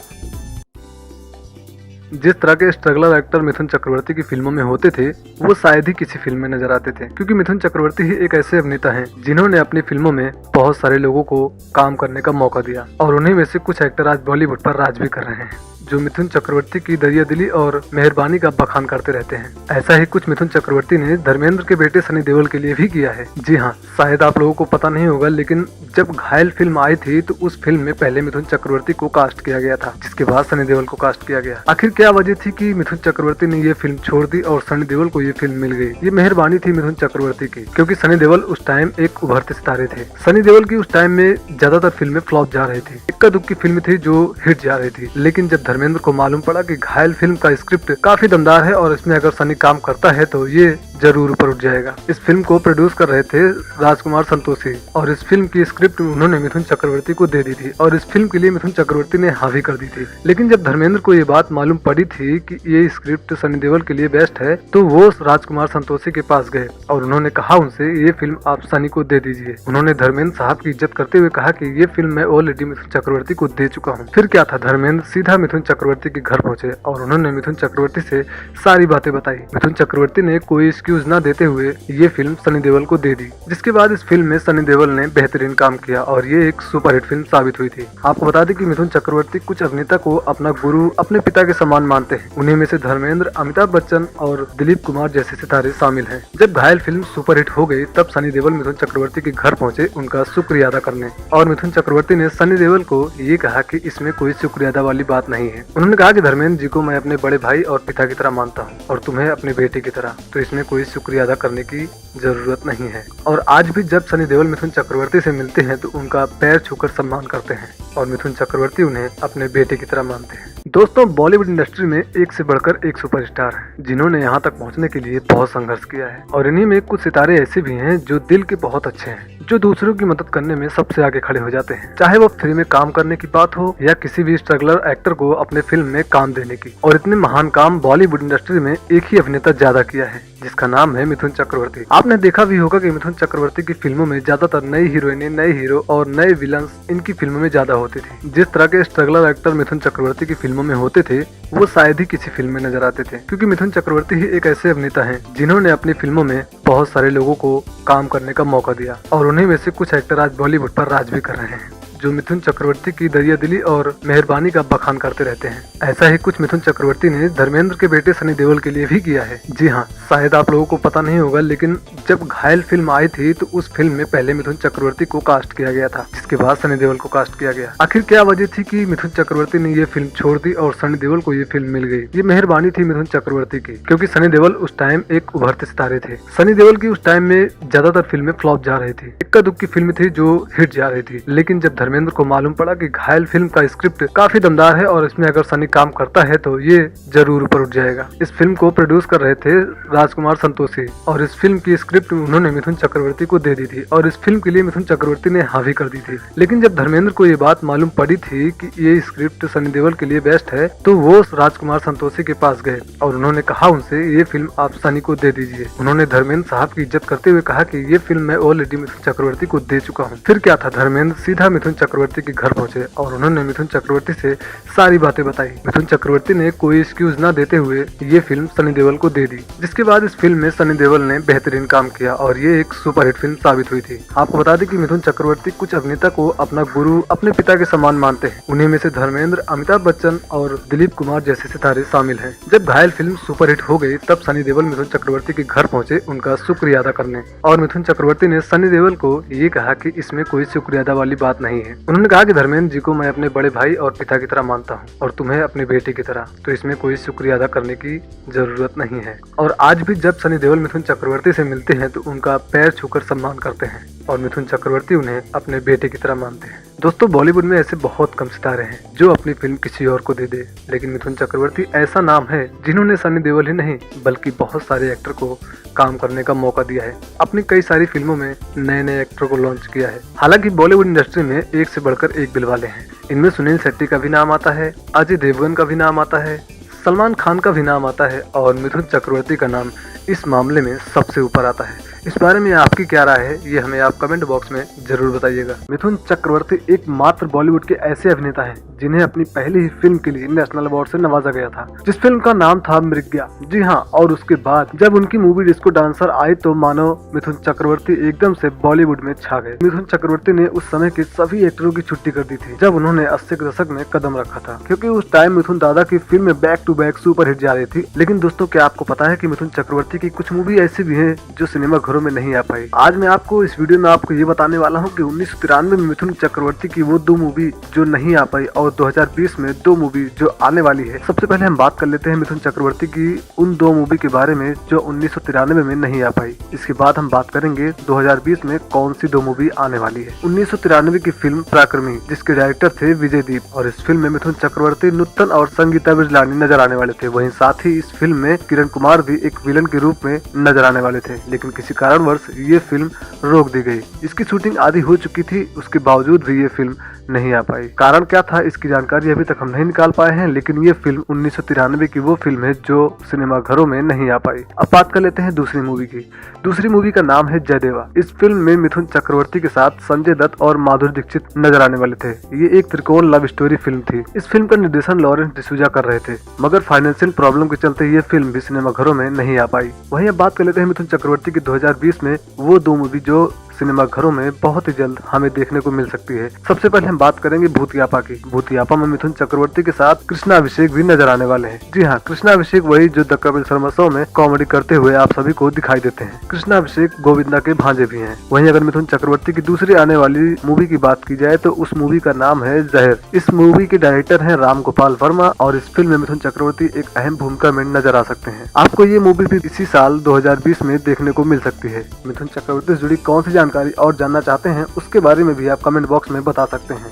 जिस तरह के स्ट्रगलर एक्टर मिथुन चक्रवर्ती की फिल्मों में होते थे वो शायद ही किसी फिल्म में नजर आते थे, क्योंकि मिथुन चक्रवर्ती ही एक ऐसे अभिनेता हैं जिन्होंने अपनी फिल्मों में बहुत सारे लोगों को काम करने का मौका दिया और उन्हीं में से कुछ एक्टर आज बॉलीवुड पर राज भी कर रहे हैं, जो मिथुन चक्रवर्ती की दरिया दिली और मेहरबानी का बखान करते रहते हैं। ऐसा ही कुछ मिथुन चक्रवर्ती ने धर्मेंद्र के बेटे सनी देओल के लिए भी किया है। जी हाँ, शायद आप लोगों को पता नहीं होगा, लेकिन जब घायल फिल्म आई थी तो उस फिल्म में पहले मिथुन चक्रवर्ती को कास्ट किया गया था, जिसके बाद सनी देओल को कास्ट किया गया। आखिर क्या वजह थी कि मिथुन चक्रवर्ती ने ये फिल्म छोड़ दी और सनी देओल को ये फिल्म मिल गई? ये मेहरबानी थी मिथुन चक्रवर्ती की, क्योंकि सनी देओल उस टाइम एक उभरते सितारे थे। सनी देओल की उस टाइम में ज्यादातर फिल्में फ्लॉप जा रही थी, इक्का दुक्की फिल्म थी जो हिट जा रही थी। लेकिन जब धर्मेंद्र को मालूम पड़ा कि घायल फिल्म का स्क्रिप्ट काफी दमदार है और इसमें अगर सनी काम करता है तो ये जरूर ऊपर उठ जाएगा। इस फिल्म को प्रोड्यूस कर रहे थे राजकुमार संतोषी और इस फिल्म की स्क्रिप्ट उन्होंने मिथुन चक्रवर्ती को दे दी थी और इस फिल्म के लिए मिथुन चक्रवर्ती ने हाँ भी कर दी थी। लेकिन जब धर्मेंद्र को ये बात मालूम पड़ी थी कि ये स्क्रिप्ट सनी देओल के लिए बेस्ट है तो वो राजकुमार संतोषी के पास गए और उन्होंने कहा उनसे ये फिल्म आप सनी को दे दीजिए। उन्होंने धर्मेंद्र साहब की इज्जत करते हुए कहा कि ये फिल्म मैं ऑलरेडी मिथुन चक्रवर्ती को दे चुका हूँ। फिर क्या था, धर्मेंद्र सीधा मिथुन चक्रवर्ती के घर पहुंचे और उन्होंने मिथुन चक्रवर्ती से सारी बातें बताई। मिथुन चक्रवर्ती ने कोई एक्सक्यूज न देते हुए ये फिल्म सनी देओल को दे दी, जिसके बाद इस फिल्म में सनी देओल ने बेहतरीन काम किया और ये एक सुपरहिट फिल्म साबित हुई थी। आपको बता दें कि मिथुन चक्रवर्ती कुछ अभिनेता को अपना गुरु, अपने पिता के समान मानते हैं। उन्हीं में से धर्मेंद्र, अमिताभ बच्चन और दिलीप कुमार जैसे सितारे शामिल हैं। जब घायल फिल्म सुपरहिट हो गई तब सनी देओल मिथुन चक्रवर्ती के घर पहुंचे उनका शुक्रिया अदा करने, और मिथुन चक्रवर्ती ने सनी देओल को ये कहा कि इसमें कोई शुक्रिया अदा वाली बात नहीं है। उन्होंने कहा कि धर्मेंद्र जी को मैं अपने बड़े भाई और पिता की तरह मानता हूँ और तुम्हें अपने बेटे की तरह, तो इसमें कोई शुक्रिया अदा करने की जरूरत नहीं है। और आज भी जब सनी देओल मिथुन चक्रवर्ती से मिलते हैं तो उनका पैर छूकर सम्मान करते हैं और मिथुन चक्रवर्ती उन्हें अपने बेटे की तरह मानते हैं। दोस्तों, बॉलीवुड इंडस्ट्री में एक से बढ़कर एक सुपरस्टार हैं जिन्होंने यहाँ तक पहुँचने के लिए बहुत संघर्ष किया है और इन्हीं में कुछ सितारे ऐसे भी हैं जो दिल के बहुत अच्छे हैं, जो दूसरों की मदद करने में सबसे आगे खड़े हो जाते हैं, चाहे वो फ्री में काम करने की बात हो या किसी भी स्ट्रगलर एक्टर को अपने फिल्म में काम देने की। और इतने महान काम बॉलीवुड इंडस्ट्री में एक ही अभिनेता ज्यादा किया है, जिसका नाम है मिथुन चक्रवर्ती। आपने देखा भी होगा कि मिथुन चक्रवर्ती की फिल्मों में ज्यादातर नई हीरोइनें, नए हीरो और नए विलन्स इनकी फिल्मों में ज्यादा होती थी। जिस तरह के स्ट्रगलर एक्टर मिथुन चक्रवर्ती की फिल्मों में होते थे वो शायद ही किसी फिल्म में नजर आते थे, क्योंकि मिथुन चक्रवर्ती ही एक ऐसे अभिनेता हैं जिन्होंने अपनी फिल्मों में बहुत सारे लोगों को काम करने का मौका दिया और उन्हीं में से कुछ एक्टर आज बॉलीवुड पर राज भी कर रहे हैं। जो मिथुन चक्रवर्ती की दरिया दिली और मेहरबानी का बखान करते रहते हैं। ऐसा ही कुछ मिथुन चक्रवर्ती ने धर्मेंद्र के बेटे सनी देओल के लिए भी किया है। जी हाँ, शायद आप लोगों को पता नहीं होगा, लेकिन जब घायल फिल्म आई थी तो उस फिल्म में पहले मिथुन चक्रवर्ती को कास्ट किया गया था, जिसके बाद सनी देओल को कास्ट किया गया। आखिर क्या वजह थी कि मिथुन चक्रवर्ती ने ये फिल्म छोड़ दी और सनी देओल को ये फिल्म मिल गई? ये मेहरबानी थी मिथुन चक्रवर्ती की, क्योंकि सनी देओल उस टाइम एक उभरते सितारे थे। सनी देओल की उस टाइम में ज्यादातर फिल्में फ्लॉप जा रही थी, इक्का दुक्की फिल्म थी जो हिट जा रही थी। लेकिन जब धर्मेंद्र को मालूम पड़ा कि घायल फिल्म का स्क्रिप्ट काफी दमदार है और इसमें अगर सनी काम करता है तो ये जरूर ऊपर उठ जाएगा। इस फिल्म को प्रोड्यूस कर रहे थे राजकुमार संतोषी और इस फिल्म की स्क्रिप्ट उन्होंने मिथुन चक्रवर्ती को दे दी थी और इस फिल्म के लिए मिथुन चक्रवर्ती ने हाँ भी कर दी थी। लेकिन जब धर्मेंद्र को ये बात मालूम पड़ी थी कि ये स्क्रिप्ट सनी देओल के लिए बेस्ट है, तो वो राजकुमार संतोषी के पास गए और उन्होंने कहा उनसे ये फिल्म आप सनी को दे दीजिए। उन्होंने धर्मेंद्र साहब की इज्जत करते हुए कहा कि ये फिल्म मैं ऑलरेडी मिथुन चक्रवर्ती को दे चुका हूँ। फिर क्या था, धर्मेंद्र सीधा मिथुन चक्रवर्ती के घर पहुंचे और उन्होंने मिथुन चक्रवर्ती से सारी बातें बताई। मिथुन चक्रवर्ती ने कोई एक्सक्यूज न देते हुए ये फिल्म सनी देओल को दे दी, जिसके बाद इस फिल्म में सनी देओल ने बेहतरीन काम किया और ये एक सुपरहिट फिल्म साबित हुई थी। आपको बता दें कि मिथुन चक्रवर्ती कुछ अभिनेता को अपना गुरु, अपने पिता के समान मानते हैं। उन्हीं में से धर्मेंद्र, अमिताभ बच्चन और दिलीप कुमार जैसे सितारे शामिल हैं। जब घायल फिल्म सुपरहिट हो गई तब सनी देओल मिथुन चक्रवर्ती के घर पहुंचे उनका शुक्रिया अदा करने, और मिथुन चक्रवर्ती ने सनी देओल को ये कहा कि इसमें कोई शुक्रिया अदा वाली बात नहीं है। उन्होंने कहा कि धर्मेंद्र जी को मैं अपने बड़े भाई और पिता की तरह मानता हूँ और तुम्हें अपने बेटे की तरह, तो इसमें कोई शुक्रिया अदा करने की जरूरत नहीं है। और आज भी जब सनी देओल मिथुन चक्रवर्ती से मिलते हैं तो उनका पैर छूकर सम्मान करते हैं और मिथुन चक्रवर्ती उन्हें अपने बेटे की तरह मानते हैं। दोस्तों, बॉलीवुड में ऐसे बहुत कम सितारे हैं जो अपनी फिल्म किसी और को दे दे, लेकिन मिथुन चक्रवर्ती ऐसा नाम है जिन्होंने सनी देओल ही नहीं बल्कि बहुत सारे एक्टर को काम करने का मौका दिया है। अपनी कई सारी फिल्मों में नए नए एक्टर को लॉन्च किया है। हालांकि बॉलीवुड इंडस्ट्री में एक से बढ़कर एक बिलवाले हैं। इनमें सुनील शेट्टी का भी नाम आता है, अजय देवगन का भी नाम आता है, सलमान खान का भी नाम आता है और मिथुन चक्रवर्ती का नाम इस मामले में सबसे ऊपर आता है। इस बारे में आपकी क्या राय है, ये हमें आप कमेंट बॉक्स में जरूर बताइएगा। मिथुन चक्रवर्ती एकमात्र बॉलीवुड के ऐसे अभिनेता हैं जिन्हें अपनी पहली ही फिल्म के लिए नेशनल अवार्ड से नवाजा गया था, जिस फिल्म का नाम था मृग्या। जी हाँ, और उसके बाद जब उनकी मूवी डिस्को डांसर आई तो मानो मिथुन चक्रवर्ती एकदम से बॉलीवुड में छा गए। मिथुन चक्रवर्ती ने उस समय के सभी एक्टरों की छुट्टी कर दी थी जब उन्होंने 80 के दशक में कदम रखा था, क्योंकि उस टाइम मिथुन दादा की film back to back super hit जा रही थी। लेकिन दोस्तों, क्या आपको पता है कि मिथुन चक्रवर्ती की कुछ मूवी ऐसी भी है जो सिनेमा घरों में नहीं आ पाई। आज मैं आपको इस वीडियो में आपको ये बताने वाला हूँ कि 1993 में मिथुन चक्रवर्ती की वो 2 मूवी जो नहीं आ पाई और 2020 में 2 मूवी जो आने वाली है। सबसे पहले हम बात कर लेते हैं मिथुन चक्रवर्ती की उन 2 मूवी के बारे में जो 1993 में नहीं आ पाई। इसके बाद हम बात करेंगे 2020 में कौन सी 2 मूवी आने वाली है। 1993 की फिल्म पराक्रमी, जिसके डायरेक्टर थे विजय दीप, और इस फिल्म में मिथुन चक्रवर्ती, नुत्तन और संगीता बिजलानी नजर आने वाले थे। वहीं साथ ही इस फिल्म में किरण कुमार भी एक विलन के रूप में नजर आने वाले थे, लेकिन किसी कारणवश ये फिल्म रोक दी गई। इसकी शूटिंग आधी हो चुकी थी, उसके बावजूद भी ये फिल्म नहीं आ पाई। कारण क्या था इसकी जानकारी अभी तक हम नहीं निकाल पाए हैं, लेकिन ये फिल्म 1993 की वो फिल्म है जो सिनेमा घरों में नहीं आ पाई। अब बात कर लेते हैं दूसरी मूवी की। दूसरी मूवी का नाम है जयदेवा। इस फिल्म में मिथुन चक्रवर्ती के साथ संजय दत्त और माधुरी दीक्षित नजर आने वाले थे। ये एक त्रिकोण लव स्टोरी फिल्म थी। इस फिल्म का निर्देशन लॉरेंस डिसूजा कर रहे थे, मगर फाइनेंशियल प्रॉब्लम के चलते ये फिल्म भी सिनेमा घरों में नहीं आ पाई। वहीं अब बात कर लेते हैं मिथुन चक्रवर्ती की 2020 में वो 2 मूवी जो सिनेमा घरों में बहुत ही जल्द हमें देखने को मिल सकती है। सबसे पहले हम बात करेंगे भूतियापा की। भूतियापा में मिथुन चक्रवर्ती के साथ कृष्णा अभिषेक भी नजर आने वाले हैं। जी हाँ, कृष्णा अभिषेक वही जो द कपिल शर्मा शो में कॉमेडी करते हुए आप सभी को दिखाई देते हैं। कृष्णा अभिषेक गोविंदा के भांजे भी हैं। वहीं अगर मिथुन चक्रवर्ती की दूसरी आने वाली मूवी की बात की जाए तो उस मूवी का नाम है जहर। इस मूवी के डायरेक्टर है राम गोपाल वर्मा और इस फिल्म में मिथुन चक्रवर्ती एक अहम भूमिका में नजर आ सकते हैं। आपको ये मूवी भी इसी साल 2020 में देखने को मिल सकती है। मिथुन चक्रवर्ती से जुड़ी कौन सी जानकारी और जानना चाहते हैं उसके बारे में भी आप कमेंट बॉक्स में बता सकते हैं।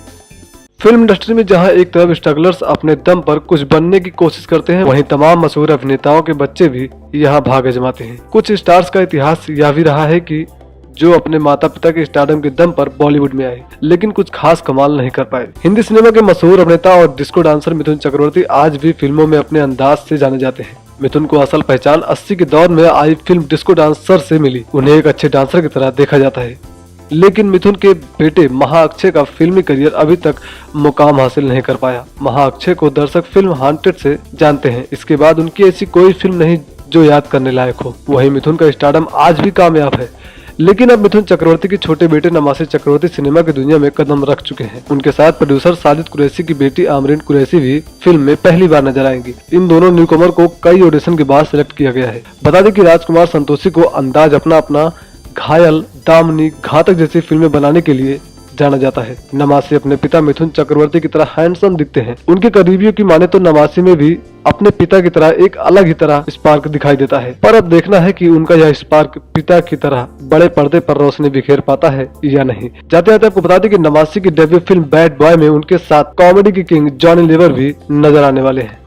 फिल्म इंडस्ट्री में जहां एक तरफ स्ट्रगलर्स अपने दम पर कुछ बनने की कोशिश करते हैं, वहीं तमाम मशहूर अभिनेताओं के बच्चे भी यहां भाग आजमाते हैं। कुछ स्टार्स का इतिहास यह भी रहा है कि जो अपने माता पिता के स्टारडम के दम पर बॉलीवुड में आए, लेकिन कुछ खास कमाल नहीं कर पाए। हिंदी सिनेमा के मशहूर अभिनेता और डिस्को डांसर मिथुन चक्रवर्ती आज भी फिल्मों में अपने अंदाज से जाने जाते हैं। मिथुन को असल पहचान 80 के दौर में आई फिल्म डिस्को डांसर से मिली। उन्हें एक अच्छे डांसर की तरह देखा जाता है, लेकिन मिथुन के बेटे महाअक्षय का फिल्मी करियर अभी तक मुकाम हासिल नहीं कर पाया। महाअक्षय को दर्शक फिल्म हांटेड से जानते हैं। इसके बाद उनकी ऐसी कोई फिल्म नहीं जो याद करने लायक हो। वहीं मिथुन का स्टारडम आज भी कामयाब है। लेकिन अब मिथुन चक्रवर्ती के छोटे बेटे नमासी चक्रवर्ती सिनेमा की दुनिया में कदम रख चुके हैं। उनके साथ प्रोड्यूसर साजिद कुरैशी की बेटी आमरीन कुरैशी भी फिल्म में पहली बार नजर आएंगी। इन दोनों न्यूकमर को कई ऑडिशन के बाद सिलेक्ट किया गया है। बता दें कि राजकुमार संतोषी को अंदाज अपना घायल, दामनी, घातक जैसी फिल्में बनाने के लिए जाना जाता है। नमासी अपने पिता मिथुन चक्रवर्ती की तरह हैंडसम दिखते हैं। उनके करीबियों की माने तो नमासी में भी अपने पिता की तरह एक अलग ही तरह स्पार्क दिखाई देता है, पर अब देखना है कि उनका यह स्पार्क पिता की तरह बड़े पर्दे पर रोशनी बिखेर पाता है या नहीं। जाते जाते आपको बता दें कि नमासी की डेब्यू फिल्म बैड बॉय में उनके साथ कॉमेडी की किंग जॉनी लीवर भी नजर आने वाले हैं।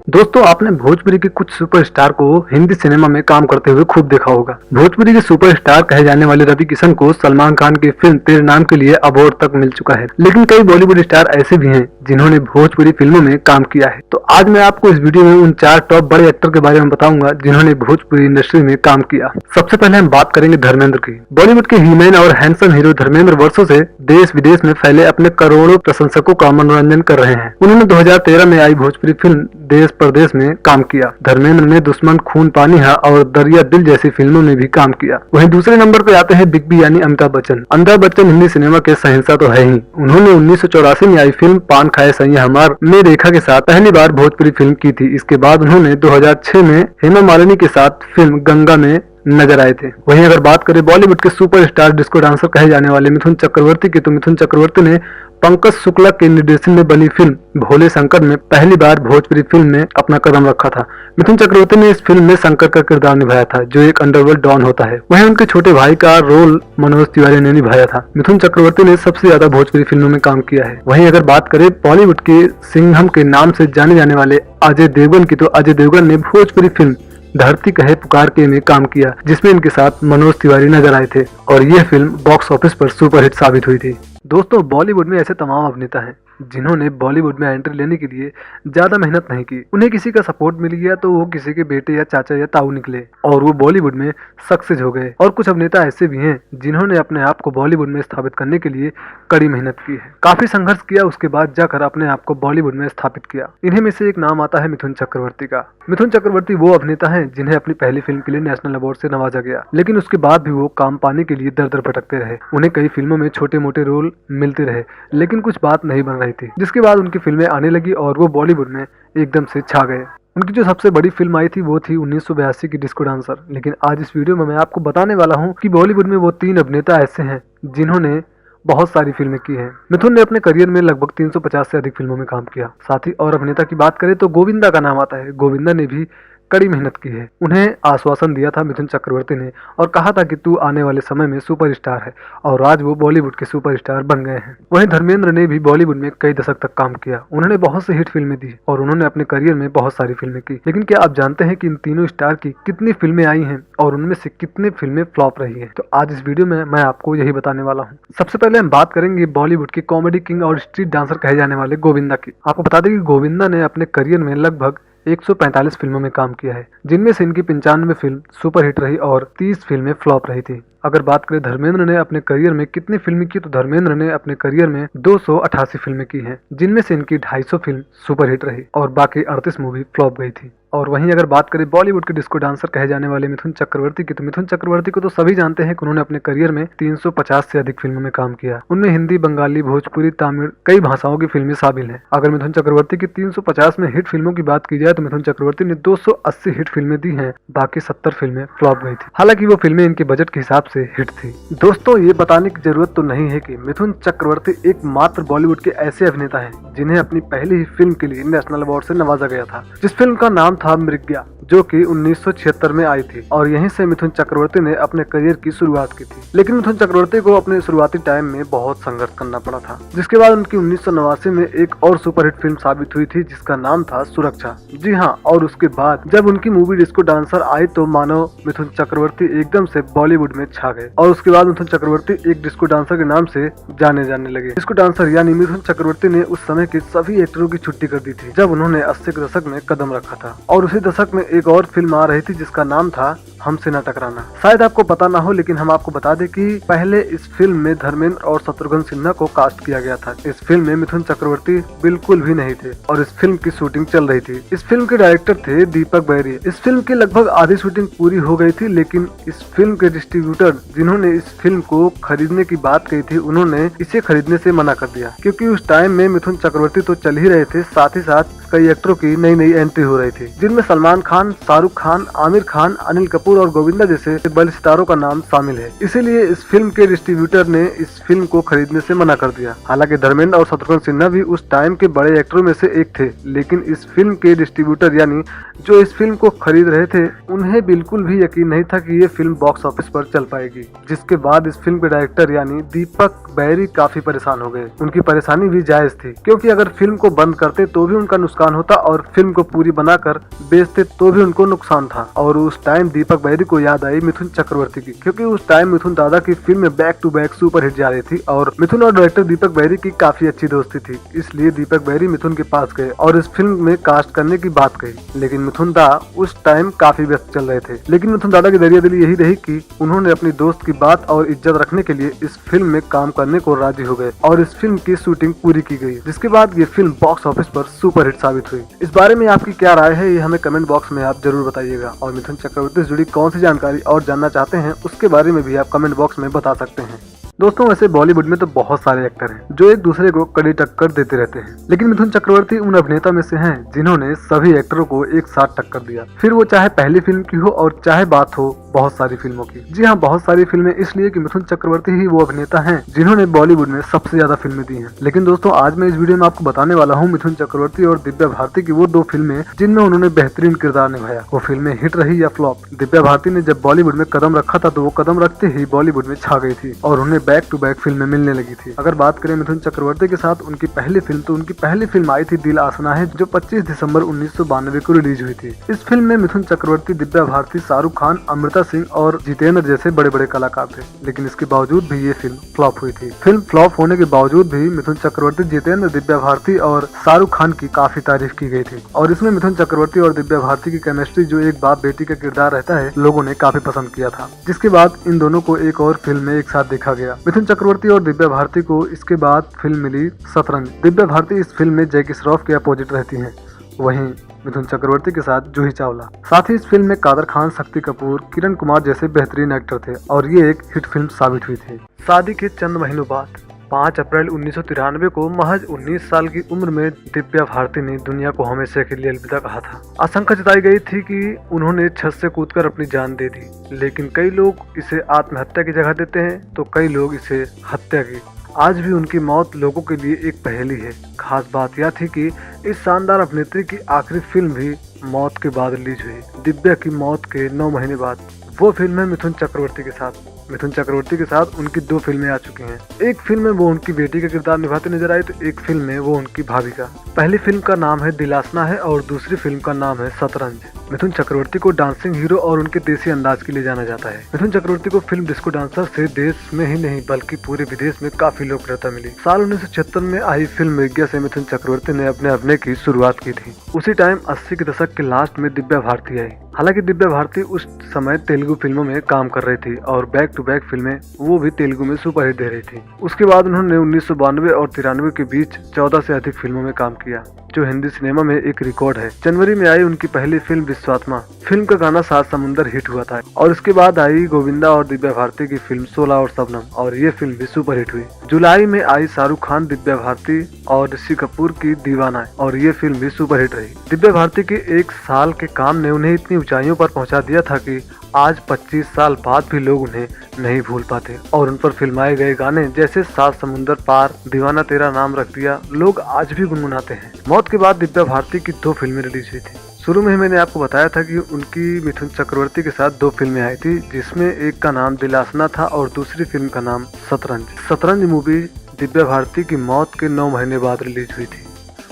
दोस्तों, आपने भोजपुरी के कुछ सुपरस्टार को हिंदी सिनेमा में काम करते हुए खूब देखा होगा। भोजपुरी के सुपरस्टार कहे जाने वाले रवि किशन को सलमान खान की फिल्म तेरे नाम के लिए अवार्ड तक मिल चुका है, लेकिन कई बॉलीवुड स्टार ऐसे भी हैं जिन्होंने भोजपुरी फिल्मों में काम किया है। तो आज मैं आपको इस वीडियो में उन 4 टॉप बड़े एक्टर के बारे में बताऊंगा जिन्होंने भोजपुरी इंडस्ट्री में काम किया। सबसे पहले हम बात करेंगे धर्मेंद्र की। बॉलीवुड के हीमैन और हैंडसम हीरो धर्मेंद्र वर्षों से देश विदेश में फैले अपने करोड़ों प्रशंसकों का मनोरंजन कर रहे हैं। उन्होंने 2013 में आई भोजपुरी फिल्म देश परदेश में काम किया। धर्मेंद्र ने दुश्मन, खून पानी है और दरिया दिल जैसी फिल्मों में भी काम किया। वहीं दूसरे नंबर पर आते हैं बिग बी यानी अमिताभ बच्चन। अमिताभ बच्चन हिंदी सिनेमा के शहंशाह तो है ही। उन्होंने 1984 में आई फिल्म पान खाए सैया हमार में रेखा के साथ पहली बार भोजपुरी फिल्म की थी। इसके बाद उन्होंने 2006 में हेमा मालिनी के साथ फिल्म गंगा में नजर आए थे। वहीं अगर बात करें बॉलीवुड के सुपरस्टार डिस्को डांसर कहे जाने वाले मिथुन चक्रवर्ती की, तो मिथुन चक्रवर्ती ने पंकज शुक्ला के निर्देशन में बनी फिल्म भोले शंकर में पहली बार भोजपुरी फिल्म में अपना कदम रखा था। मिथुन चक्रवर्ती ने इस फिल्म में शंकर का किरदार निभाया था, जो एक अंडरवर्ल्ड डॉन होता है। वहीं उनके छोटे भाई का रोल मनोज तिवारी ने निभाया था। मिथुन चक्रवर्ती ने सबसे ज्यादा भोजपुरी फिल्मों में काम किया है। वहीं अगर बात करें बॉलीवुड के सिंघम के नाम से जाने जाने वाले अजय देवगन की, तो अजय देवगन ने भोजपुरी फिल्म धरती कहे पुकार के में काम किया, जिसमें इनके साथ मनोज तिवारी नजर आए थे और यह फिल्म बॉक्स ऑफिस पर सुपरहिट साबित हुई थी। दोस्तों, बॉलीवुड में ऐसे तमाम अभिनेता हैं जिन्होंने बॉलीवुड में एंट्री लेने के लिए ज्यादा मेहनत नहीं की। उन्हें किसी का सपोर्ट मिल गया तो वो किसी के बेटे या चाचा या ताऊ निकले और वो बॉलीवुड में सक्सेस हो गए। और कुछ अभिनेता ऐसे भी हैं जिन्होंने अपने आप को बॉलीवुड में स्थापित करने के लिए कड़ी मेहनत की है, काफी संघर्ष किया, उसके बाद जाकर अपने आप को बॉलीवुड में स्थापित किया। इन्हीं में से एक नाम आता है मिथुन चक्रवर्ती का। मिथुन चक्रवर्ती वो अभिनेता है जिन्हें अपनी पहली फिल्म के लिए नेशनल अवार्ड से नवाजा गया, लेकिन उसके बाद भी वो काम पाने के लिए दर दर भटकते रहे। उन्हें कई फिल्मों में छोटे मोटे रोल मिलते रहे, लेकिन कुछ बात नहीं बन रही थी, जिसके बाद उनकी फिल्में आने लगी और वो बॉलीवुड में एकदम से छा गए। उनकी जो सबसे बड़ी फिल्म आई थी वो थी 1982 की डिस्को डांसर। लेकिन आज इस वीडियो में मैं आपको बताने वाला हूँ कि बॉलीवुड में वो 3 अभिनेता ऐसे हैं जिन्होंने बहुत सारी फिल्में की हैं। मिथुन ने अपने करियर में लगभग 350 से अधिक फिल्मों में काम किया। साथ ही और अभिनेता की बात करें तो गोविंदा का नाम आता है। गोविंदा ने भी कड़ी मेहनत की है। उन्हें आश्वासन दिया था मिथुन चक्रवर्ती ने और कहा था कि तू आने वाले समय में सुपरस्टार है, और आज वो बॉलीवुड के सुपरस्टार बन गए हैं। वहीं धर्मेंद्र ने भी बॉलीवुड में कई दशक तक काम किया। उन्होंने बहुत सी हिट फिल्में दी और उन्होंने अपने करियर में बहुत सारी फिल्में की। लेकिन क्या आप जानते हैं कि इन तीनों स्टार की कितनी फिल्में आई हैं और उनमें से कितनी फिल्में फ्लॉप रही है? तो आज इस वीडियो में मैं आपको यही बताने वाला हूँ। सबसे पहले हम बात करेंगे बॉलीवुड के कॉमेडी किंग और स्ट्रीट डांसर कहे जाने वाले गोविंदा की। आपको बता दें कि गोविंदा ने अपने करियर में लगभग 145 फिल्मों में काम किया है, जिनमें से इनकी 95 फिल्म सुपरहिट रही और 30 फिल्में फ्लॉप रही थी। अगर बात करें धर्मेंद्र ने अपने करियर में कितनी फिल्में की, तो धर्मेंद्र ने अपने करियर में 288 फिल्में की हैं, जिनमें से इनकी 250 फिल्म सुपरहिट रही और बाकी 38 मूवी फ्लॉप गई थी। और वहीं अगर बात करें बॉलीवुड के डिस्को डांसर कहे जाने वाले मिथुन चक्रवर्ती की, तो मिथुन चक्रवर्ती को तो सभी जानते हैं कि उन्होंने अपने करियर में 350 से अधिक फिल्मों में काम किया। उनमें हिंदी, बंगाली, भोजपुरी, तमिल कई भाषाओं की फिल्में शामिल हैं। अगर मिथुन चक्रवर्ती की 350 में हिट फिल्मों की बात की जाए तो मिथुन चक्रवर्ती ने 280 हिट फिल्में दी हैं, बाकी 70 फिल्में फ्लॉप गई थी। हालांकि वो फिल्में इनके बजट के हिसाब से हिट थी। दोस्तों, ये बताने की जरूरत तो नहीं है कि मिथुन चक्रवर्ती एकमात्र बॉलीवुड के ऐसे अभिनेता हैं जिन्हें अपनी पहली ही फिल्म के लिए नेशनल अवार्ड से नवाजा गया था, जिस फिल्म का नाम था मृग्या, जो कि 1976 में आई थी। और यहीं से मिथुन चक्रवर्ती ने अपने करियर की शुरुआत की थी। लेकिन मिथुन चक्रवर्ती को अपने शुरुआती टाइम में बहुत संघर्ष करना पड़ा था, जिसके बाद उनकी 1989 में एक और सुपरहिट फिल्म साबित हुई थी जिसका नाम था सुरक्षा। जी हाँ, और उसके बाद जब उनकी मूवी डिस्को डांसर आई तो मानो मिथुन चक्रवर्ती एकदम से बॉलीवुड में छा गए और उसके बाद मिथुन चक्रवर्ती एक डिस्को डांसर के नाम से जाने जाने लगे। डिस्को डांसर यानी मिथुन चक्रवर्ती ने उस समय के सभी एक्टरों की छुट्टी कर दी थी जब उन्होंने 80 के दशक में कदम रखा था। और उसी दशक में एक और फिल्म आ रही थी जिसका नाम था हमसे न टकराना। शायद आपको पता ना हो, लेकिन हम आपको बता दें कि पहले इस फिल्म में धर्मेंद्र और शत्रुघ्न सिन्हा को कास्ट किया गया था। इस फिल्म में मिथुन चक्रवर्ती बिल्कुल भी नहीं थे और इस फिल्म की शूटिंग चल रही थी। इस फिल्म के डायरेक्टर थे दीपक बैरी। इस फिल्म की लगभग आधी शूटिंग पूरी हो गई थी, लेकिन इस फिल्म के डिस्ट्रीब्यूटर जिन्होंने इस फिल्म को खरीदने की बात कही थी, उन्होंने इसे खरीदने से मना कर दिया, क्योंकि उस टाइम में मिथुन चक्रवर्ती तो चल ही रहे थे, साथ ही साथ कई एक्टरों की नई नई एंट्री हो रही थी, जिनमें सलमान खान, शाहरुख खान, आमिर खान, अनिल कपूर और गोविंदा जैसे बड़े सितारों का नाम शामिल है। इसीलिए इस फिल्म के डिस्ट्रीब्यूटर ने इस फिल्म को खरीदने से मना कर दिया। हालांकि धर्मेंद्र और शत्रुघ्न सिन्हा भी उस टाइम के बड़े एक्टरों में से एक थे, लेकिन इस फिल्म के डिस्ट्रीब्यूटर यानी जो इस फिल्म को खरीद रहे थे, उन्हें बिल्कुल भी यकीन नहीं था कि ये फिल्म बॉक्स ऑफिस पर चल पाएगी। जिसके बाद इस फिल्म के डायरेक्टर यानी दीपक बैरी काफी परेशान हो गए। उनकी परेशानी भी जायज थी, क्योंकि अगर फिल्म को बंद करते तो भी उनका नुकसान होता और फिल्म को पूरी बनाकर बेचते तो भी उनको नुकसान था। और उस टाइम दीपक बैरी को याद आई मिथुन चक्रवर्ती की, क्योंकि उस टाइम मिथुन दादा की film back to back super hit जा रही थी और मिथुन और डायरेक्टर दीपक बैरी की काफी अच्छी दोस्ती थी। इसलिए दीपक बैरी मिथुन के पास गए और इस फिल्म में कास्ट करने की बात कही, लेकिन मिथुन दा उस टाइम काफी व्यस्त चल रहे थे। लेकिन मिथुन दादा की दरियादिली यही रही कि उन्होंने अपनी दोस्त की बात और इज्जत रखने के लिए इस फिल्म में काम करने को राजी हो गए और इस फिल्म की शूटिंग पूरी की गई, जिसके बाद ये फिल्म बॉक्स ऑफिस पर सुपर हिट साबित हुई। इस बारे में आपकी क्या राय है, ये हमें कमेंट बॉक्स में आप जरूर बताइएगा। और मिथुन चक्रवर्ती से जुड़ी कौन सी जानकारी और जानना चाहते हैं, उसके बारे में भी आप कमेंट बॉक्स में बता सकते हैं। दोस्तों, वैसे बॉलीवुड में तो बहुत सारे एक्टर हैं जो एक दूसरे को कड़ी टक्कर देते रहते हैं, लेकिन मिथुन चक्रवर्ती उन अभिनेता में से हैं जिन्होंने सभी एक्टरों को एक साथ टक्कर दिया, फिर वो चाहे पहली फिल्म की हो और चाहे बात हो बहुत सारी फिल्मों की। जी हाँ, बहुत सारी फिल्में इसलिए कि मिथुन चक्रवर्ती ही वो अभिनेता हैं जिन्होंने बॉलीवुड में सबसे ज्यादा फिल्में दी हैं। लेकिन दोस्तों, आज मैं इस वीडियो में आपको बताने वाला हूँ मिथुन चक्रवर्ती और दिव्या भारती की वो दो फिल्में जिनमें उन्होंने बेहतरीन किरदार निभाया। वो फिल्में हिट रही या फ्लॉप। दिव्या भारती ने जब बॉलीवुड में कदम रखा था तो वो कदम रखते ही बॉलीवुड में छा गई थी और उन्हें बैक टू बैक फिल्में मिलने लगी थी। अगर बात करें मिथुन चक्रवर्ती के साथ उनकी पहली फिल्म, तो उनकी पहली फिल्म आई थी दिल आसना है, जो 25 दिसंबर 1992 को रिलीज हुई थी। इस फिल्म में मिथुन चक्रवर्ती, दिव्या भारती, शाहरुख खान, अमृता सिंह और जितेंद्र जैसे बड़े बड़े कलाकार थे, लेकिन इसके बावजूद भी ये फिल्म फ्लॉप हुई थी। फिल्म फ्लॉप होने के बावजूद भी मिथुन चक्रवर्ती, जितेंद्र, दिव्या भारती और शाहरुख खान की काफी तारीफ की गई थी और इसमें मिथुन चक्रवर्ती और दिव्या भारती की केमिस्ट्री, जो एक बाप बेटी का किरदार रहता है, लोगों ने काफी पसंद किया था। जिसके बाद इन दोनों को एक और फिल्म में एक साथ देखा गया। मिथुन चक्रवर्ती और दिव्या भारती को इसके बाद फिल्म मिली शतरंज। दिव्या भारती इस फिल्म में जैकी श्रॉफ के अपोजिट रहती हैं, वहीं मिथुन चक्रवर्ती के साथ जूही चावला। साथ ही इस फिल्म में कादर खान, शक्ति कपूर, किरण कुमार जैसे बेहतरीन एक्टर थे और ये एक हिट फिल्म साबित हुई थी। शादी के चंद महीनों बाद 5 अप्रैल 1993 को महज 19 साल की उम्र में दिव्या भारती ने दुनिया को हमेशा के लिए अलविदा कहा था। आशंका जताई गई थी कि उन्होंने छत से कूदकर अपनी जान दे दी, लेकिन कई लोग इसे आत्महत्या की जगह देते हैं तो कई लोग इसे हत्या की। आज भी उनकी मौत लोगों के लिए एक पहेली है। खास बात यह थी कि इस शानदार अभिनेत्री की आखिरी फिल्म भी मौत के बाद रिलीज हुई। दिव्या की मौत के 9 महीने बाद वो फिल्म है मिथुन चक्रवर्ती के साथ। मिथुन चक्रवर्ती के साथ उनकी 2 फिल्में आ चुकी हैं। एक फिल्म में वो उनकी बेटी का किरदार निभाते नजर आए, तो एक फिल्म में वो उनकी भाभी का। पहली फिल्म का नाम है दिल आसना है और दूसरी फिल्म का नाम है शतरंज। मिथुन चक्रवर्ती को डांसिंग हीरो और उनके देसी अंदाज के लिए जाना जाता है। मिथुन चक्रवर्ती को फिल्म डिस्को डांसर से देश में ही नहीं बल्कि पूरे विदेश में काफी लोकप्रियता मिली। साल 1976 में आई फिल्म विज्ञा से मिथुन चक्रवर्ती ने अपने अभिनय की शुरुआत की थी। उसी टाइम 80 के दशक के लास्ट में दिव्या भारती आई। हालांकि दिव्या भारती उस समय तेलुगु फिल्मों में काम कर रही थी और बैक टू बैक फिल्में वो भी तेलुगु में सुपरहिट दे रही थी। उसके बाद उन्होंने 1992 और 93 के बीच 14 से अधिक फिल्मों में काम किया, जो हिंदी सिनेमा में एक रिकॉर्ड है। जनवरी में आई उनकी पहली फिल्म विश्वात्मा। फिल्म का गाना सात समुंदर हिट हुआ था और इसके बाद आई गोविंदा और दिव्या भारती की फिल्म 16 और शबनम, और ये फिल्म भी सुपरहिट हुई। जुलाई में आई शाहरुख खान, दिव्या भारती और ऋषि कपूर की दीवाना, और ये फिल्म भी सुपरहिट रही। दिव्या भारती के 1 साल के काम ने उन्हें इतनी ऊंचाइयों पर पहुंचा दिया था कि आज 25 साल बाद भी लोग उन्हें नहीं भूल पाते और उन पर फिल्माए गए गाने जैसे सात समुंदर पार, दीवाना तेरा नाम रख दिया, लोग आज भी गुनगुनाते हैं। मौत के बाद दिव्या भारती की 2 फिल्में रिलीज हुई थी। शुरू में ही मैंने आपको बताया था कि उनकी मिथुन चक्रवर्ती के साथ 2 फिल्में आई थी, जिसमें एक का नाम दिल आसना था और दूसरी फिल्म का नाम शतरंज। शतरंज मूवी दिव्या भारती की मौत के 9 महीने बाद रिलीज हुई थी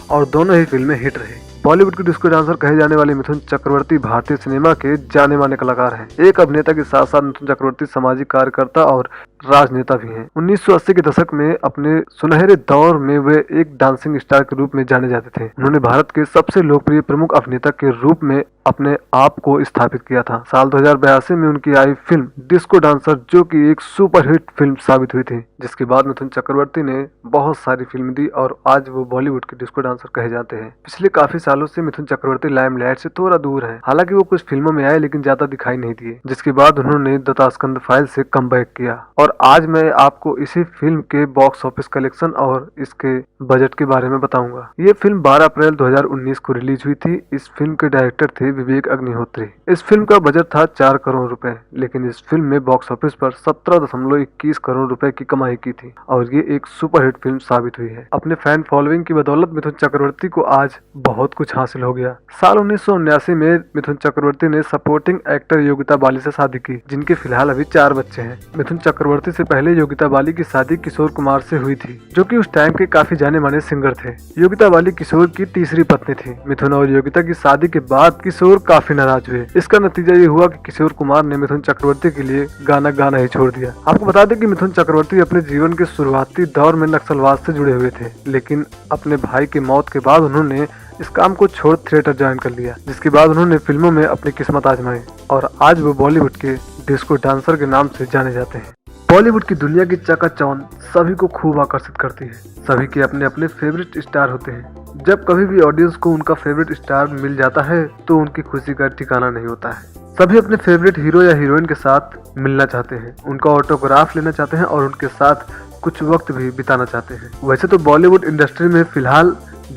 और दोनों ही फिल्में हिट रही। बॉलीवुड के डिस्को डांसर कहे जाने वाले मिथुन चक्रवर्ती भारतीय सिनेमा के जाने माने कलाकार हैं। एक अभिनेता के साथ साथ मिथुन चक्रवर्ती सामाजिक कार्यकर्ता और राजनेता भी हैं। 1980 के दशक में अपने सुनहरे दौर में वे एक डांसिंग स्टार के रूप में जाने जाते थे। उन्होंने भारत के सबसे लोकप्रिय प्रमुख अभिनेता के रूप में अपने आप को स्थापित किया था। साल 2082 में उनकी आई फिल्म डिस्को डांसर, जो कि एक सुपरहिट फिल्म साबित हुई थी, जिसके बाद मिथुन चक्रवर्ती ने बहुत सारी फिल्म दी और आज वो बॉलीवुड के डिस्को डांसर कहे जाते हैं। पिछले काफी सालों से मिथुन चक्रवर्ती लाइमलाइट से थोड़ा दूर है। हालांकि वो कुछ फिल्मों में आए लेकिन ज्यादा दिखाई नहीं दिए, जिसके बाद उन्होंने द ताशकंद फाइल से कमबैक किया। और आज मैं आपको इसी फिल्म के बॉक्स ऑफिस कलेक्शन और इसके बजट के बारे में बताऊंगा। ये फिल्म 12 अप्रैल 2019 को रिलीज हुई थी। इस फिल्म के डायरेक्टर थे विवेक अग्निहोत्री। इस फिल्म का बजट था 4 करोड़ रुपए, लेकिन इस फिल्म में बॉक्स ऑफिस पर 17.21 करोड़ रुपए की कमाई की थी और ये एक सुपरहिट फिल्म साबित हुई है। अपने फैन फॉलोइंग की बदौलत मिथुन चक्रवर्ती को आज बहुत कुछ हासिल हो गया। साल 1979 में मिथुन चक्रवर्ती ने सपोर्टिंग एक्टर योगिता बाली से शादी की, जिनके फिलहाल अभी 4 बच्चे हैं। मिथुन चक्रवर्ती से पहले योगिता बाली की शादी किशोर कुमार से हुई थी, जो कि उस टाइम के काफी जाने माने सिंगर थे। योगिता बाली किशोर की तीसरी पत्नी थी। मिथुन और योगिता की शादी के बाद किशोर काफी नाराज हुए। इसका नतीजा ये हुआ कि किशोर कुमार ने मिथुन चक्रवर्ती के लिए गाना ही छोड़ दिया। आपको बता दें कि मिथुन चक्रवर्ती अपने जीवन के शुरुआती दौर में नक्सलवाद से जुड़े हुए थे, लेकिन अपने भाई की मौत के बाद उन्होंने इस काम को छोड़ थिएटर ज्वाइन कर लिया, जिसके बाद उन्होंने फिल्मों में अपनी किस्मत आजमाई और आज वो बॉलीवुड के डिस्को डांसर के नाम से जाने जाते हैं। बॉलीवुड की दुनिया की चकाचौंध सभी को खूब आकर्षित करती है। सभी के अपने अपने फेवरेट स्टार होते हैं। जब कभी भी ऑडियंस को उनका फेवरेट स्टार मिल जाता है तो उनकी खुशी का ठिकाना नहीं होता है। सभी अपने फेवरेट हीरो या हीरोइन के साथ मिलना चाहते हैं, उनका ऑटोग्राफ लेना चाहते हैं और उनके साथ कुछ वक्त भी बिताना चाहते हैं। वैसे तो बॉलीवुड इंडस्ट्री में फिलहाल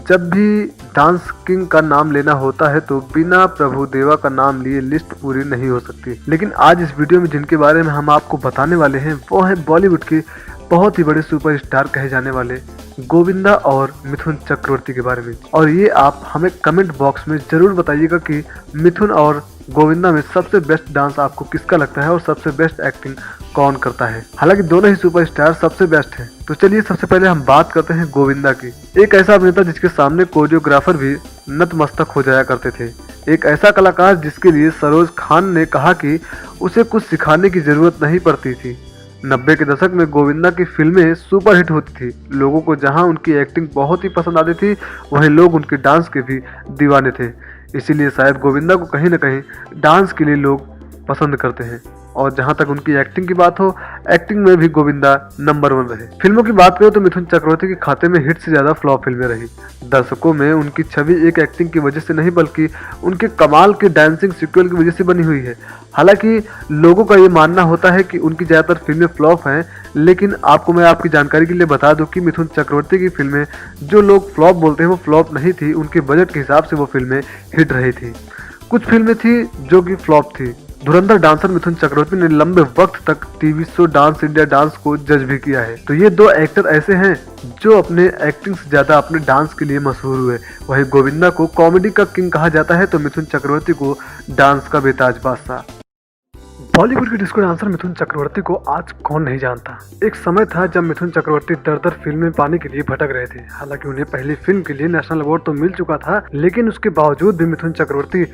जब भी डांस किंग का नाम लेना होता है तो बिना प्रभु देवा का नाम लिए लिस्ट पूरी नहीं हो सकती, लेकिन आज इस वीडियो में जिनके बारे में हम आपको बताने वाले हैं वो है बॉलीवुड के बहुत ही बड़े सुपरस्टार कहे जाने वाले गोविंदा और मिथुन चक्रवर्ती के बारे में। और ये आप हमें कमेंट बॉक्स में जरूर बताइएगा कि मिथुन और गोविंदा में सबसे बेस्ट डांस आपको किसका लगता है और सबसे बेस्ट एक्टिंग कौन करता है। हालांकि दोनों ही सुपरस्टार सबसे बेस्ट हैं। तो चलिए सबसे पहले हम बात करते हैं गोविंदा की। एक ऐसा अभिनेता जिसके सामने कोरियोग्राफर भी नतमस्तक हो जाया करते थे। एक ऐसा कलाकार जिसके लिए सरोज खान ने कहा कि उसे कुछ सिखाने की जरूरत नहीं पड़ती थी। 90 के दशक में गोविंदा की फिल्में सुपरहिट होती थी। लोगों को जहां उनकी एक्टिंग बहुत ही पसंद आती थी, वहीं लोग उनके डांस के भी दीवाने थे। इसीलिए शायद गोविंदा को कहीं न कहीं डांस के लिए लोग पसंद करते हैं। और जहां तक उनकी एक्टिंग की बात हो, एक्टिंग में भी गोविंदा नंबर 1 रहे। फिल्मों की बात करें तो मिथुन चक्रवर्ती के खाते में हिट से ज्यादा फ्लॉप फिल्में रही। दर्शकों में उनकी छवि एक एक्टिंग की वजह से नहीं बल्कि उनके कमाल के डांसिंग सीक्वल की वजह से बनी हुई है। हालांकि लोगों का ये मानना होता है कि उनकी ज्यादातर फिल्में फ्लॉप हैं, लेकिन आपको मैं आपकी जानकारी के लिए बता दूं कि मिथुन चक्रवर्ती की फिल्में जो लोग फ्लॉप बोलते हैं वो फ्लॉप नहीं थी। उनके बजट के हिसाब से वो फिल्में हिट रही थी। कुछ फिल्में थी जो कि फ्लॉप थी। धुरंधर डांसर मिथुन चक्रवर्ती ने लंबे वक्त तक TV show dance India dance को जज भी किया है। तो ये 2 एक्टर ऐसे हैं जो अपने एक्टिंग से ज्यादा अपने डांस के लिए मशहूर हुए। वहीं गोविंदा को कॉमेडी का किंग कहा जाता है तो मिथुन चक्रवर्ती को डांस का बेताज बादशाह। बॉलीवुड के डिस्को डांसर मिथुन चक्रवर्ती को आज कौन नहीं जानता। एक समय था जब मिथुन चक्रवर्ती दर फिल्में पाने के लिए भटक रहे थे। हालांकि उन्हें पहली फिल्म के लिए नेशनल अवार्ड तो मिल चुका था, लेकिन उसके बावजूद भी मिथुन चक्रवर्ती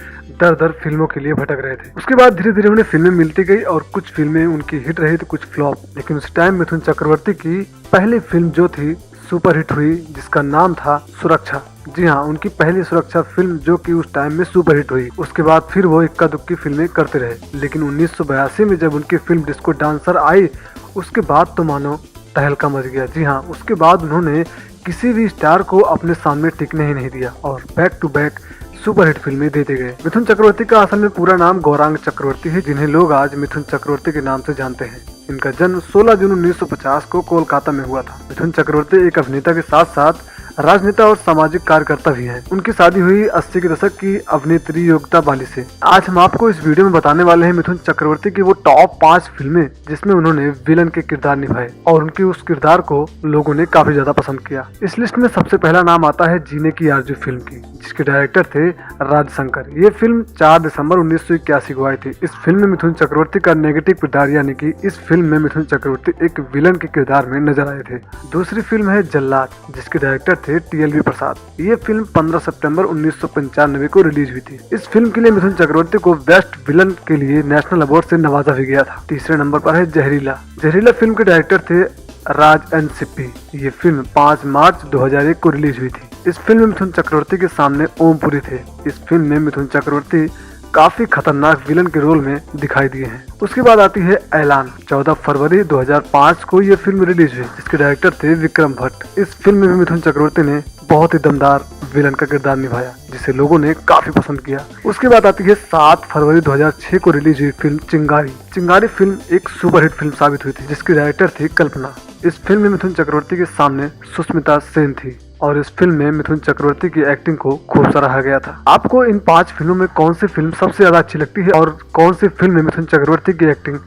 दर फिल्मों के लिए भटक रहे थे। उसके बाद धीरे धीरे उन्हें फिल्में मिलती गई और कुछ फिल्में उनकी हिट रही तो कुछ फ्लॉप। लेकिन उस टाइम मिथुन चक्रवर्ती की पहली फिल्म जो थी सुपरहिट हुई, जिसका नाम था सुरक्षा। जी हाँ, उनकी पहली सुरक्षा फिल्म जो कि उस टाइम में सुपरहिट हुई। उसके बाद फिर वो इक्का दुक्की फिल्में करते रहे, लेकिन 1982 में जब उनकी फिल्म डिस्को डांसर आई, उसके बाद तो मानो तहलका मच गया। जी हाँ, उसके बाद उन्होंने किसी भी स्टार को अपने सामने टिकने ही नहीं दिया और बैक टू बैक सुपरहिट फिल्में देते गए। मिथुन चक्रवर्ती का असल में पूरा नाम गौरांग चक्रवर्ती है, जिन्हें लोग आज मिथुन चक्रवर्ती के नाम से जानते हैं। इनका जन्म 16 जून 1950 को कोलकाता में हुआ था। मिथुन चक्रवर्ती एक अभिनेता के साथ साथ राजनेता और सामाजिक कार्यकर्ता भी हैं। उनकी शादी हुई 80 के दशक की अभिनेत्री योगिता बाली से। आज हम आपको इस वीडियो में बताने वाले हैं मिथुन चक्रवर्ती की वो टॉप 5 फिल्में जिसमें उन्होंने विलन के किरदार निभाए और उनके उस किरदार को लोगों ने काफी ज्यादा पसंद किया। इस लिस्ट में सबसे पहला नाम आता है जीने की आरज़ू फिल्म की, जिसके डायरेक्टर थे राजशंकर। ये फिल्म 4 दिसंबर 1981 को आई थी। इस फिल्म में मिथुन चक्रवर्ती का नेगेटिव किरदार, यानी कि इस फिल्म में मिथुन चक्रवर्ती एक विलन के किरदार में नजर आए थे। दूसरी फिल्म है जल्लाद, जिसके डायरेक्टर थे TLV प्रसाद। ये फिल्म 15 सितंबर 1995 को रिलीज हुई थी। इस फिल्म के लिए मिथुन चक्रवर्ती को बेस्ट विलन के लिए नेशनल अवार्ड से नवाजा भी गया था। तीसरे नंबर पर है जहरीला। जहरीला फिल्म के डायरेक्टर थे राज एन सिप्पी। ये फिल्म 5 मार्च 2001 को रिलीज हुई थी। इस फिल्म में मिथुन चक्रवर्ती के सामने ओमपुरी थे। इस फिल्म में मिथुन चक्रवर्ती काफी खतरनाक विलन के रोल में दिखाई दिए हैं। उसके बाद आती है ऐलान। 14 फरवरी 2005 को ये फिल्म रिलीज हुई, जिसके डायरेक्टर थे विक्रम भट्ट। इस फिल्म में मिथुन चक्रवर्ती ने बहुत ही दमदार विलन का किरदार निभाया, जिसे लोगों ने काफी पसंद किया। उसके बाद आती है 7 फरवरी 2006 को रिलीज हुई फिल्म चिंगारी। चिंगारी फिल्म एक सुपरहिट फिल्म साबित हुई थी, जिसकी डायरेक्टर थी कल्पना। इस फिल्म में मिथुन चक्रवर्ती के सामने सुष्मिता सेन थी और इस फिल्म में मिथुन चक्रवर्ती की एक्टिंग को खूब सराहा गया था। आपको इन 5 फिल्मों में कौन सी फिल्म सबसे ज्यादा अच्छी लगती है और कौन सी फिल्म में मिथुन चक्रवर्ती की एक्टिंग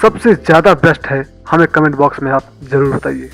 सबसे ज्यादा बेस्ट है, हमें कमेंट बॉक्स में आप जरूर बताइए।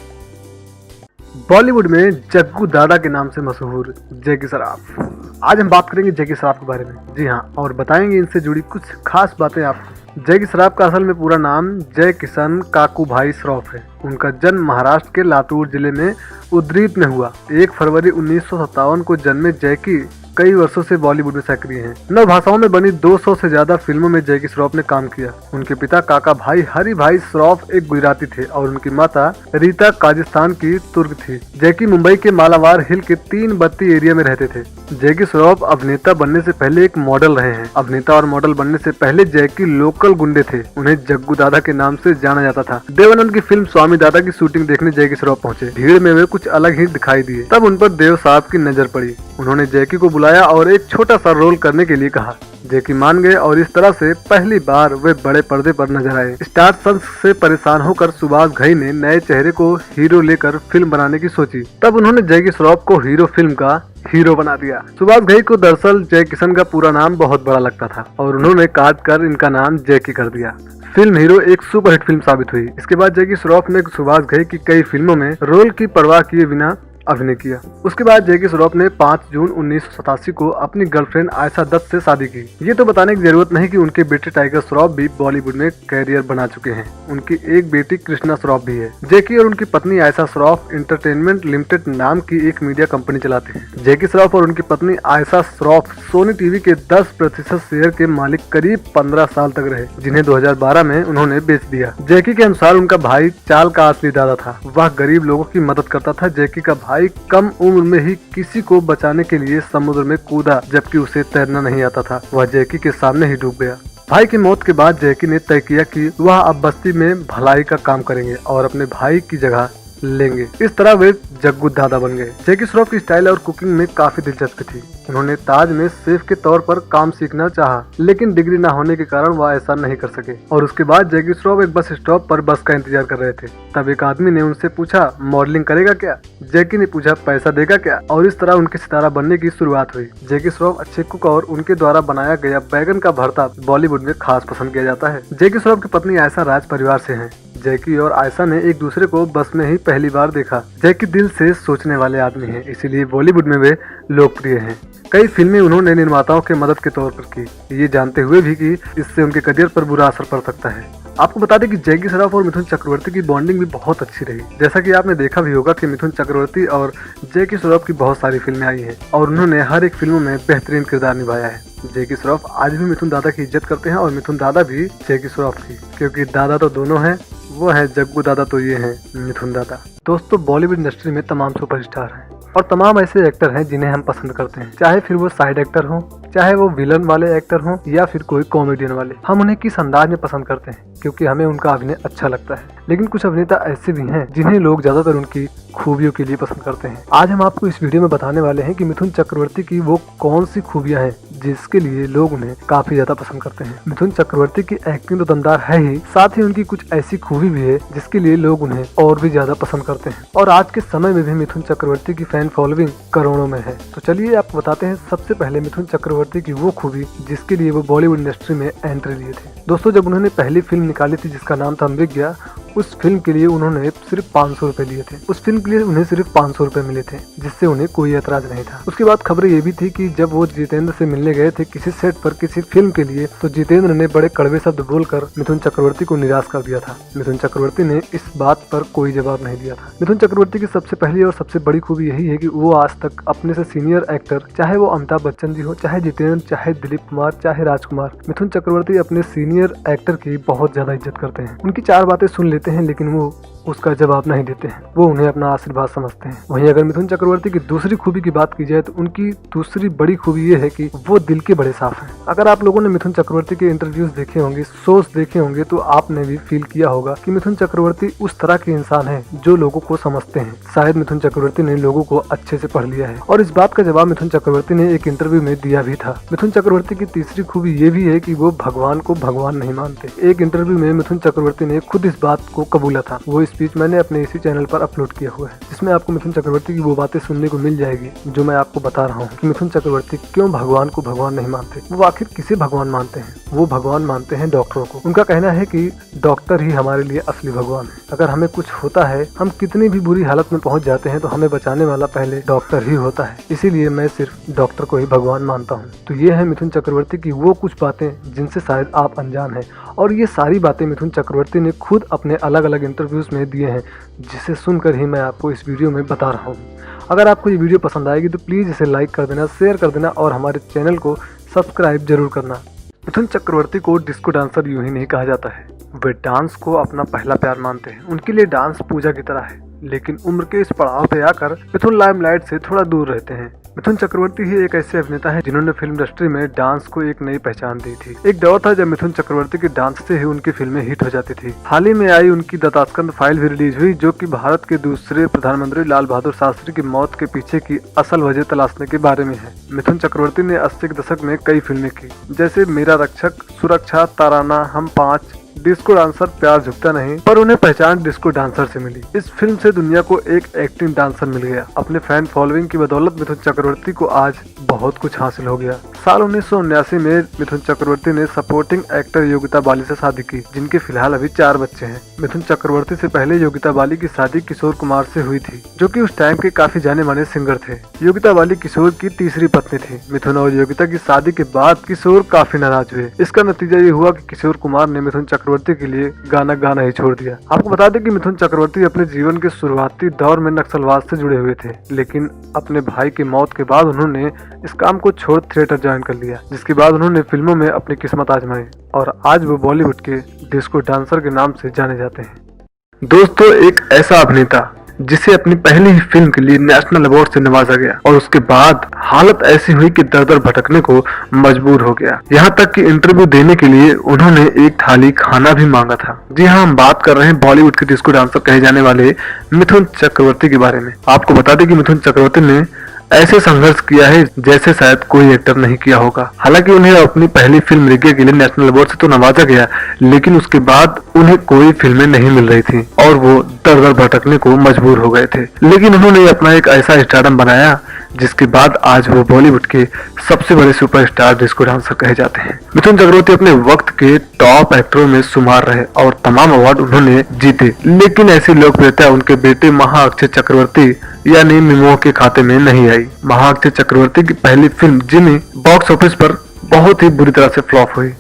बॉलीवुड में जग्गू दादा के नाम से मशहूर जैकी श्रॉफ। आज हम बात करेंगे जैकी श्रॉफ के बारे में। जी हाँ, और बताएंगे इनसे जुड़ी कुछ खास बातें आपको। जैकी श्रॉफ का असल में पूरा नाम जय किशन काकूभाई श्रॉफ है। उनका जन्म महाराष्ट्र के लातूर जिले में उद्रीत में हुआ। 1 फरवरी 1957 को जन्मे जैकी कई वर्षों से बॉलीवुड में सक्रिय हैं। 9 भाषाओं में बनी 200 से ज्यादा फिल्मों में जैकी श्रॉफ ने काम किया। उनके पिता काका भाई हरि भाई श्रॉफ एक गुजराती थे और उनकी माता रीता काजिस्तान की तुर्क थी। जैकी मुंबई के मालाबार हिल के 3 बत्ती एरिया में रहते थे। जैकी श्रॉफ अभिनेता बनने से पहले एक मॉडल रहे हैं। अभिनेता और मॉडल बनने से पहले जैकी लोकल गुंडे थे। उन्हें जग्गू दादा के नाम से जाना जाता था। देवानंद की फिल्म स्वामी दादा की शूटिंग देखने जैकी श्रॉफ पहुंचे। भीड़ में वे कुछ अलग ही दिखाई दिए। तब उन पर देव साहब की नजर पड़ी। उन्होंने जैकी को बुलाया और एक छोटा सा रोल करने के लिए कहा। जैकी मान गए और इस तरह से पहली बार वे बड़े पर्दे पर नजर आए। स्टार सन्स से परेशान होकर सुभाष घई ने नए चेहरे को हीरो लेकर फिल्म बनाने की सोची। तब उन्होंने जैकी श्रॉफ को हीरो फिल्म का हीरो बना दिया। सुभाष घई को दरअसल जय किशन का पूरा नाम बहुत बड़ा लगता था और उन्होंने काट कर इनका नाम जैकी कर दिया। फिल्म हीरो एक सुपरहिट फिल्म साबित हुई। इसके बाद जैकी श्रॉफ ने सुभाष घई की कई फिल्मों में रोल की परवाह किए बिना अभिनय किया। उसके बाद जैकी श्रॉफ ने 5 जून 1987 को अपनी गर्लफ्रेंड आयशा दत्त से शादी की। ये तो बताने की जरूरत नहीं कि उनके बेटे टाइगर श्रॉफ भी बॉलीवुड में कैरियर बना चुके हैं। उनकी एक बेटी कृष्णा श्रॉफ भी है। जैकी और उनकी पत्नी आयशा श्रॉफ एंटरटेनमेंट लिमिटेड नाम की एक मीडिया कंपनी चलाते हैं। जैकी श्रॉफ और उनकी पत्नी आयशा श्रॉफ सोनी टीवी के 10% शेयर के मालिक करीब 15 साल तक रहे, जिन्हें 2012 में उन्होंने बेच दिया। जैकी के अनुसार उनका भाई चाल का असली दादा था। वह गरीब लोगों की मदद करता था। जैकी का भाई कम उम्र में ही किसी को बचाने के लिए समुद्र में कूदा, जबकि उसे तैरना नहीं आता था। वह जैकी के सामने ही डूब गया। भाई की मौत के बाद जैकी ने तय किया कि वह अब बस्ती में भलाई का काम करेंगे और अपने भाई की जगह लेंगे। इस तरह वे जग्गू दादा बन गए। जैकी श्रॉफ की स्टाइल और कुकिंग में काफी दिलचस्पी थी। उन्होंने ताज में शेफ के तौर पर काम सीखना चाहा, लेकिन डिग्री न होने के कारण वह ऐसा नहीं कर सके। और उसके बाद जैकी श्रॉफ एक बस स्टॉप पर बस का इंतजार कर रहे थे। तब एक आदमी ने उनसे पूछा, मॉडलिंग करेगा क्या? जैकी ने पूछा, पैसा देगा क्या? और इस तरह उनके सितारा बनने की शुरुआत हुई। जैकी श्रॉफ अच्छे कुक और उनके द्वारा बनाया गया बैगन का भरता बॉलीवुड में खास पसंद किया जाता है। जैकी श्रॉफ की पत्नी आयशा राज परिवार से है। जैकी और आयशा ने एक दूसरे को बस में ही पहली बार देखा। जैकी दिल से सोचने वाले आदमी हैं, इसीलिए बॉलीवुड में वे लोकप्रिय हैं। कई फिल्में उन्होंने निर्माताओं के मदद के तौर पर की, ये जानते हुए भी कि इससे उनके करियर पर बुरा असर पड़ सकता है। आपको बता दें कि जैकी श्रॉफ और मिथुन चक्रवर्ती की बॉन्डिंग भी बहुत अच्छी रही। जैसा कि आपने देखा भी होगा कि मिथुन चक्रवर्ती और जैकी श्रॉफ की बहुत सारी फिल्में आई हैं और उन्होंने हर एक फिल्मों में बेहतरीन किरदार निभाया है। जैकी श्रॉफ आज भी मिथुन दादा की इज्जत करते हैं और मिथुन दादा भी जैकी श्रॉफ की, क्योंकि दादा तो दोनों हैं। वो है जग्गू दादा, तो ये है मिथुन दादा। दोस्तों, बॉलीवुड इंडस्ट्री में तमाम सुपरस्टार हैं और तमाम ऐसे एक्टर हैं जिन्हें हम पसंद करते हैं, चाहे फिर वो साइड एक्टर हों, चाहे वो विलन वाले एक्टर हों या फिर कोई कॉमेडियन वाले। हम उन्हें किस अंदाज में पसंद करते हैं, क्योंकि हमें उनका अभिनय अच्छा लगता है। लेकिन कुछ अभिनेता ऐसे भी हैं जिन्हें लोग ज्यादातर उनकी खूबियों के लिए पसंद करते हैं। आज हम आपको इस वीडियो में बताने वाले हैं कि मिथुन चक्रवर्ती की वो कौन सी खूबियां हैं जिसके लिए लोग उन्हें काफी ज्यादा पसंद करते हैं। मिथुन चक्रवर्ती की एक्टिंग तो दमदार है ही, साथ ही उनकी कुछ ऐसी खूबी भी है जिसके लिए लोग उन्हें और भी ज्यादा पसंद करते हैं। और आज के समय में भी मिथुन चक्रवर्ती की फैन फॉलोइंग करोड़ों में है। तो चलिए आपको बताते हैं सबसे पहले मिथुन चक्रवर्ती की वो खूबी जिसके लिए वो बॉलीवुड इंडस्ट्री में एंट्री लिए थे। दोस्तों, जब उन्होंने पहली फिल्म निकाली थी जिसका नाम था मृग्या, उस फिल्म के लिए उन्होंने सिर्फ 500 रुपए लिए थे। उस फिल्म के लिए उन्हें सिर्फ 500 रुपए मिले थे, जिससे उन्हें कोई एतराज नहीं था। उसके बाद खबरें ये भी थी कि जब वो जितेंद्र से मिलने गए थे किसी सेट पर किसी फिल्म के लिए, तो जितेंद्र ने बड़े कड़वे शब्द बोलकर मिथुन चक्रवर्ती को निराश कर दिया था। मिथुन चक्रवर्ती ने इस बात पर कोई जवाब नहीं दिया था। मिथुन चक्रवर्ती की सबसे पहली और सबसे बड़ी खूबी यही है कि वो आज तक अपने से सीनियर एक्टर, चाहे वो अमिताभ बच्चन जी हो, चाहे जितेंद्र, चाहे दिलीप कुमार, चाहे राजकुमार, मिथुन चक्रवर्ती अपने सीनियर एक्टर की बहुत ज्यादा इज्जत करते हैं। उनकी 4 बातें सुन लेते हैं, लेकिन वो उसका जवाब नहीं देते हैं। वो उन्हें अपना आशीर्वाद समझते हैं। वहीं अगर मिथुन चक्रवर्ती की दूसरी खूबी की बात की जाए तो उनकी दूसरी बड़ी खूबी ये है कि वो दिल के बड़े साफ हैं। अगर आप लोगों ने मिथुन चक्रवर्ती के इंटरव्यूज देखे होंगे, शोज देखे होंगे, तो आपने भी फील किया होगा कि मिथुन चक्रवर्ती उस तरह के इंसान है जो लोगों को समझते हैं। शायद मिथुन चक्रवर्ती ने लोगों को अच्छे से पढ़ लिया है, और इस बात का जवाब मिथुन चक्रवर्ती ने एक इंटरव्यू में दिया भी था। मिथुन चक्रवर्ती की तीसरी खूबी ये भी है कि वो भगवान को भगवान नहीं मानते। एक इंटरव्यू में मिथुन चक्रवर्ती ने खुद इस बात को कबूला था। वो स्पीच मैंने अपने इसी चैनल पर अपलोड किया हुआ है, जिसमें आपको मिथुन चक्रवर्ती की वो बातें सुनने को मिल जाएगी जो मैं आपको बता रहा हूँ कि मिथुन चक्रवर्ती क्यों भगवान को भगवान नहीं मानते। वो आखिर किसे भगवान मानते हैं? वो भगवान मानते हैं डॉक्टरों को। उनका कहना है कि डॉक्टर ही हमारे लिए असली भगवान है। अगर हमें कुछ होता है, हम कितनी भी बुरी हालत में पहुंच जाते हैं, तो हमें बचाने वाला पहले डॉक्टर ही होता है। इसीलिए मैं सिर्फ डॉक्टर को ही भगवान मानता हूँ। तो ये है मिथुन चक्रवर्ती की वो कुछ बातें जिनसे शायद आप अनजान हैं, और ये सारी बातें मिथुन चक्रवर्ती ने खुद अपने अलग अलग इंटरव्यूज में दिए हैं, जिसे सुनकर ही मैं आपको इस वीडियो में बता रहा हूँ। अगर आपको ये वीडियो पसंद आएगी तो प्लीज़ इसे लाइक कर देना, शेयर कर देना और हमारे चैनल को सब्सक्राइब जरूर करना। मिथुन चक्रवर्ती को डिस्को डांसर यूं ही नहीं कहा जाता है। वे डांस को अपना पहला प्यार मानते हैं। उनके लिए डांस पूजा की तरह है, लेकिन उम्र के इस पड़ाव पे आकर मिथुन लाइमलाइट से थोड़ा दूर रहते हैं। मिथुन चक्रवर्ती ही एक ऐसे अभिनेता है जिन्होंने फिल्म इंडस्ट्री में डांस को एक नई पहचान दी थी। एक दौर था जब मिथुन चक्रवर्ती के डांस से ही उनकी फिल्में हिट हो जाती थी। हाल ही में आई उनकी द ताशकंद फाइल भी रिलीज हुई, जो कि भारत के दूसरे प्रधानमंत्री लाल बहादुर शास्त्री की मौत के पीछे की असल वजह तलाशने के बारे में है। मिथुन चक्रवर्ती ने 80 के दशक में कई फिल्में की, जैसे मेरा रक्षक, सुरक्षा, ताराना, हम 5, डिस्को डांसर, प्यार झुकता नहीं, पर उन्हें पहचान डिस्को डांसर से मिली। इस फिल्म से दुनिया को एक एक्टिंग डांसर मिल गया। अपने फैन फॉलोइंग की बदौलत मिथुन चक्रवर्ती को आज बहुत कुछ हासिल हो गया। साल 1979 में मिथुन चक्रवर्ती ने सपोर्टिंग एक्टर योगिता बाली से शादी की, जिनके फिलहाल अभी 4 बच्चे हैं। मिथुन चक्रवर्ती से पहले योगिता बाली की शादी किशोर कुमार से हुई थी, जो कि उस टाइम के काफी जाने माने सिंगर थे। योगिता बाली किशोर की तीसरी पत्नी थी। मिथुन और योगिता की शादी के बाद किशोर काफी नाराज हुए। इसका नतीजा ये हुआ कि किशोर कुमार ने मिथुन चक्रवर्ती के लिए गाना गाना ही छोड़ दिया। आपको बता दें कि मिथुन चक्रवर्ती अपने जीवन के शुरुआती दौर में नक्सलवाद से जुड़े हुए थे, लेकिन अपने भाई की मौत के बाद उन्होंने इस काम को छोड़ थिएटर ज्वाइन कर लिया, जिसके बाद उन्होंने फिल्मों में अपनी किस्मत आजमाई और आज वो बॉलीवुड के डिस्को डांसर के नाम से जाने जाते हैं। दोस्तों, एक ऐसा अभिनेता जिसे अपनी पहली ही फिल्म के लिए नेशनल अवार्ड से नवाजा गया और उसके बाद हालत ऐसी हुई कि दर दर भटकने को मजबूर हो गया। यहाँ तक कि इंटरव्यू देने के लिए उन्होंने एक थाली खाना भी मांगा था। जी हाँ, हम बात कर रहे हैं बॉलीवुड के डिस्को डांसर कहे जाने वाले मिथुन चक्रवर्ती के बारे में। आपको बता दें कि मिथुन चक्रवर्ती ने ऐसे संघर्ष किया है जैसे शायद कोई एक्टर नहीं किया होगा। हालांकि उन्हें अपनी पहली फिल्म रिगे के लिए नेशनल अवार्ड से तो नवाजा गया, लेकिन उसके बाद उन्हें कोई फिल्में नहीं मिल रही थी और वो दर दर भटकने को मजबूर हो गए थे। लेकिन उन्होंने अपना एक ऐसा स्टारडम बनाया जिसके बाद आज वो बॉलीवुड के सबसे बड़े सुपरस्टार डिस्को डांसर कहे जाते हैं। मिथुन चक्रवर्ती अपने वक्त के टॉप एक्टरों में शुमार रहे और तमाम अवार्ड उन्होंने जीते, लेकिन ऐसी लोकप्रियता उनके बेटे महाअक्षय चक्रवर्ती यानी मिमो के खाते में नहीं आई। महाअक्षय चक्रवर्ती की पहली फिल्म जिमी बॉक्स ऑफिस पर बहुत ही बुरी तरह से फ्लॉप हुई,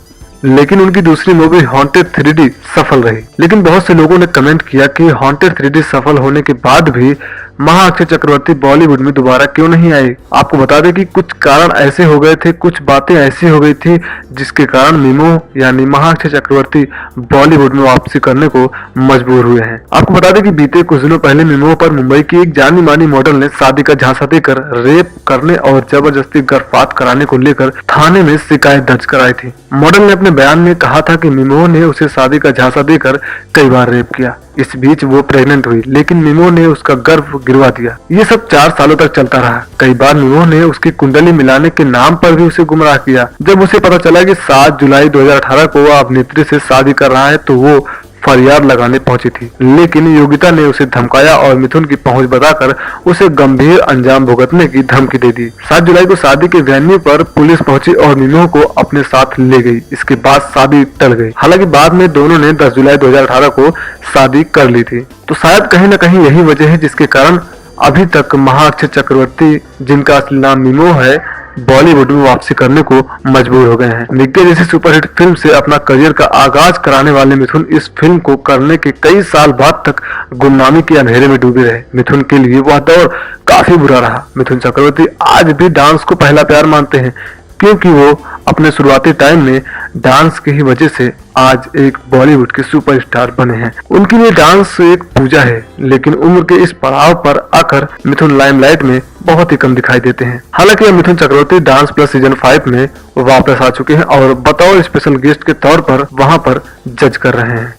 लेकिन उनकी दूसरी मूवी हॉन्टेड 3D सफल रही। लेकिन बहुत से लोगों ने कमेंट किया कि हॉन्टेड 3D सफल होने के बाद भी महाअक्षय चक्रवर्ती बॉलीवुड में दोबारा क्यों नहीं आए। आपको बता दें कि कुछ कारण ऐसे हो गए थे, कुछ बातें ऐसी हो गई थी जिसके कारण मिमो यानी महाअक्षय चक्रवर्ती बॉलीवुड में वापसी करने को मजबूर हुए हैं। आपको बता दें कि बीते कुछ दिनों पहले मिमो पर मुंबई की एक जानी मानी मॉडल ने शादी का झांसा देकर रेप करने और जबरदस्ती गर्भपात कराने को लेकर थाने में शिकायत दर्ज कराई थी। मॉडल ने अपने बयान में कहा था कि मिमो ने उसे शादी का झांसा देकर कई बार रेप किया। इस बीच वो प्रेग्नेंट हुई, लेकिन मिमो ने उसका गर्भ गिरवा दिया। ये सब 4 सालों तक चलता रहा। कई बार मिमो ने उसकी कुंडली मिलाने के नाम पर भी उसे गुमराह किया। जब उसे पता चला कि 7 जुलाई 2018 को वो अभिनेत्री से शादी कर रहा है, तो वो फरियाद लगाने पहुंची थी, लेकिन योगिता ने उसे धमकाया और मिथुन की पहुंच बताकर उसे गंभीर अंजाम भुगतने की धमकी दे दी। 7 जुलाई को शादी के वेन्यू पर पुलिस पहुंची और मीनू को अपने साथ ले गई। इसके बाद शादी टल गई। हालांकि बाद में दोनों ने 10 जुलाई 2018 को शादी कर ली थी। तो शायद कहीं न कहीं यही वजह है जिसके कारण अभी तक महाअक्षय चक्रवर्ती, जिनका असली नाम मीमो है, बॉलीवुड में वापसी करने को मजबूर हो गए हैं। निग्गे जैसी सुपरहिट फिल्म से अपना करियर का आगाज कराने वाले मिथुन इस फिल्म को करने के कई साल बाद तक गुमनामी के अंधेरे में डूबे रहे। मिथुन के लिए वह दौर काफी बुरा रहा। मिथुन चक्रवर्ती आज भी डांस को पहला प्यार मानते हैं, क्योंकि वो अपने शुरुआती टाइम में डांस की ही वजह से आज एक बॉलीवुड के सुपरस्टार बने हैं। उनके लिए डांस एक पूजा है, लेकिन उम्र के इस पड़ाव पर आकर मिथुन लाइमलाइट में बहुत ही कम दिखाई देते हैं। हालांकि Mithun Chakraborty dance plus season 5 में वापस आ चुके हैं और बतौर स्पेशल गेस्ट के तौर पर वहां पर जज कर रहे हैं।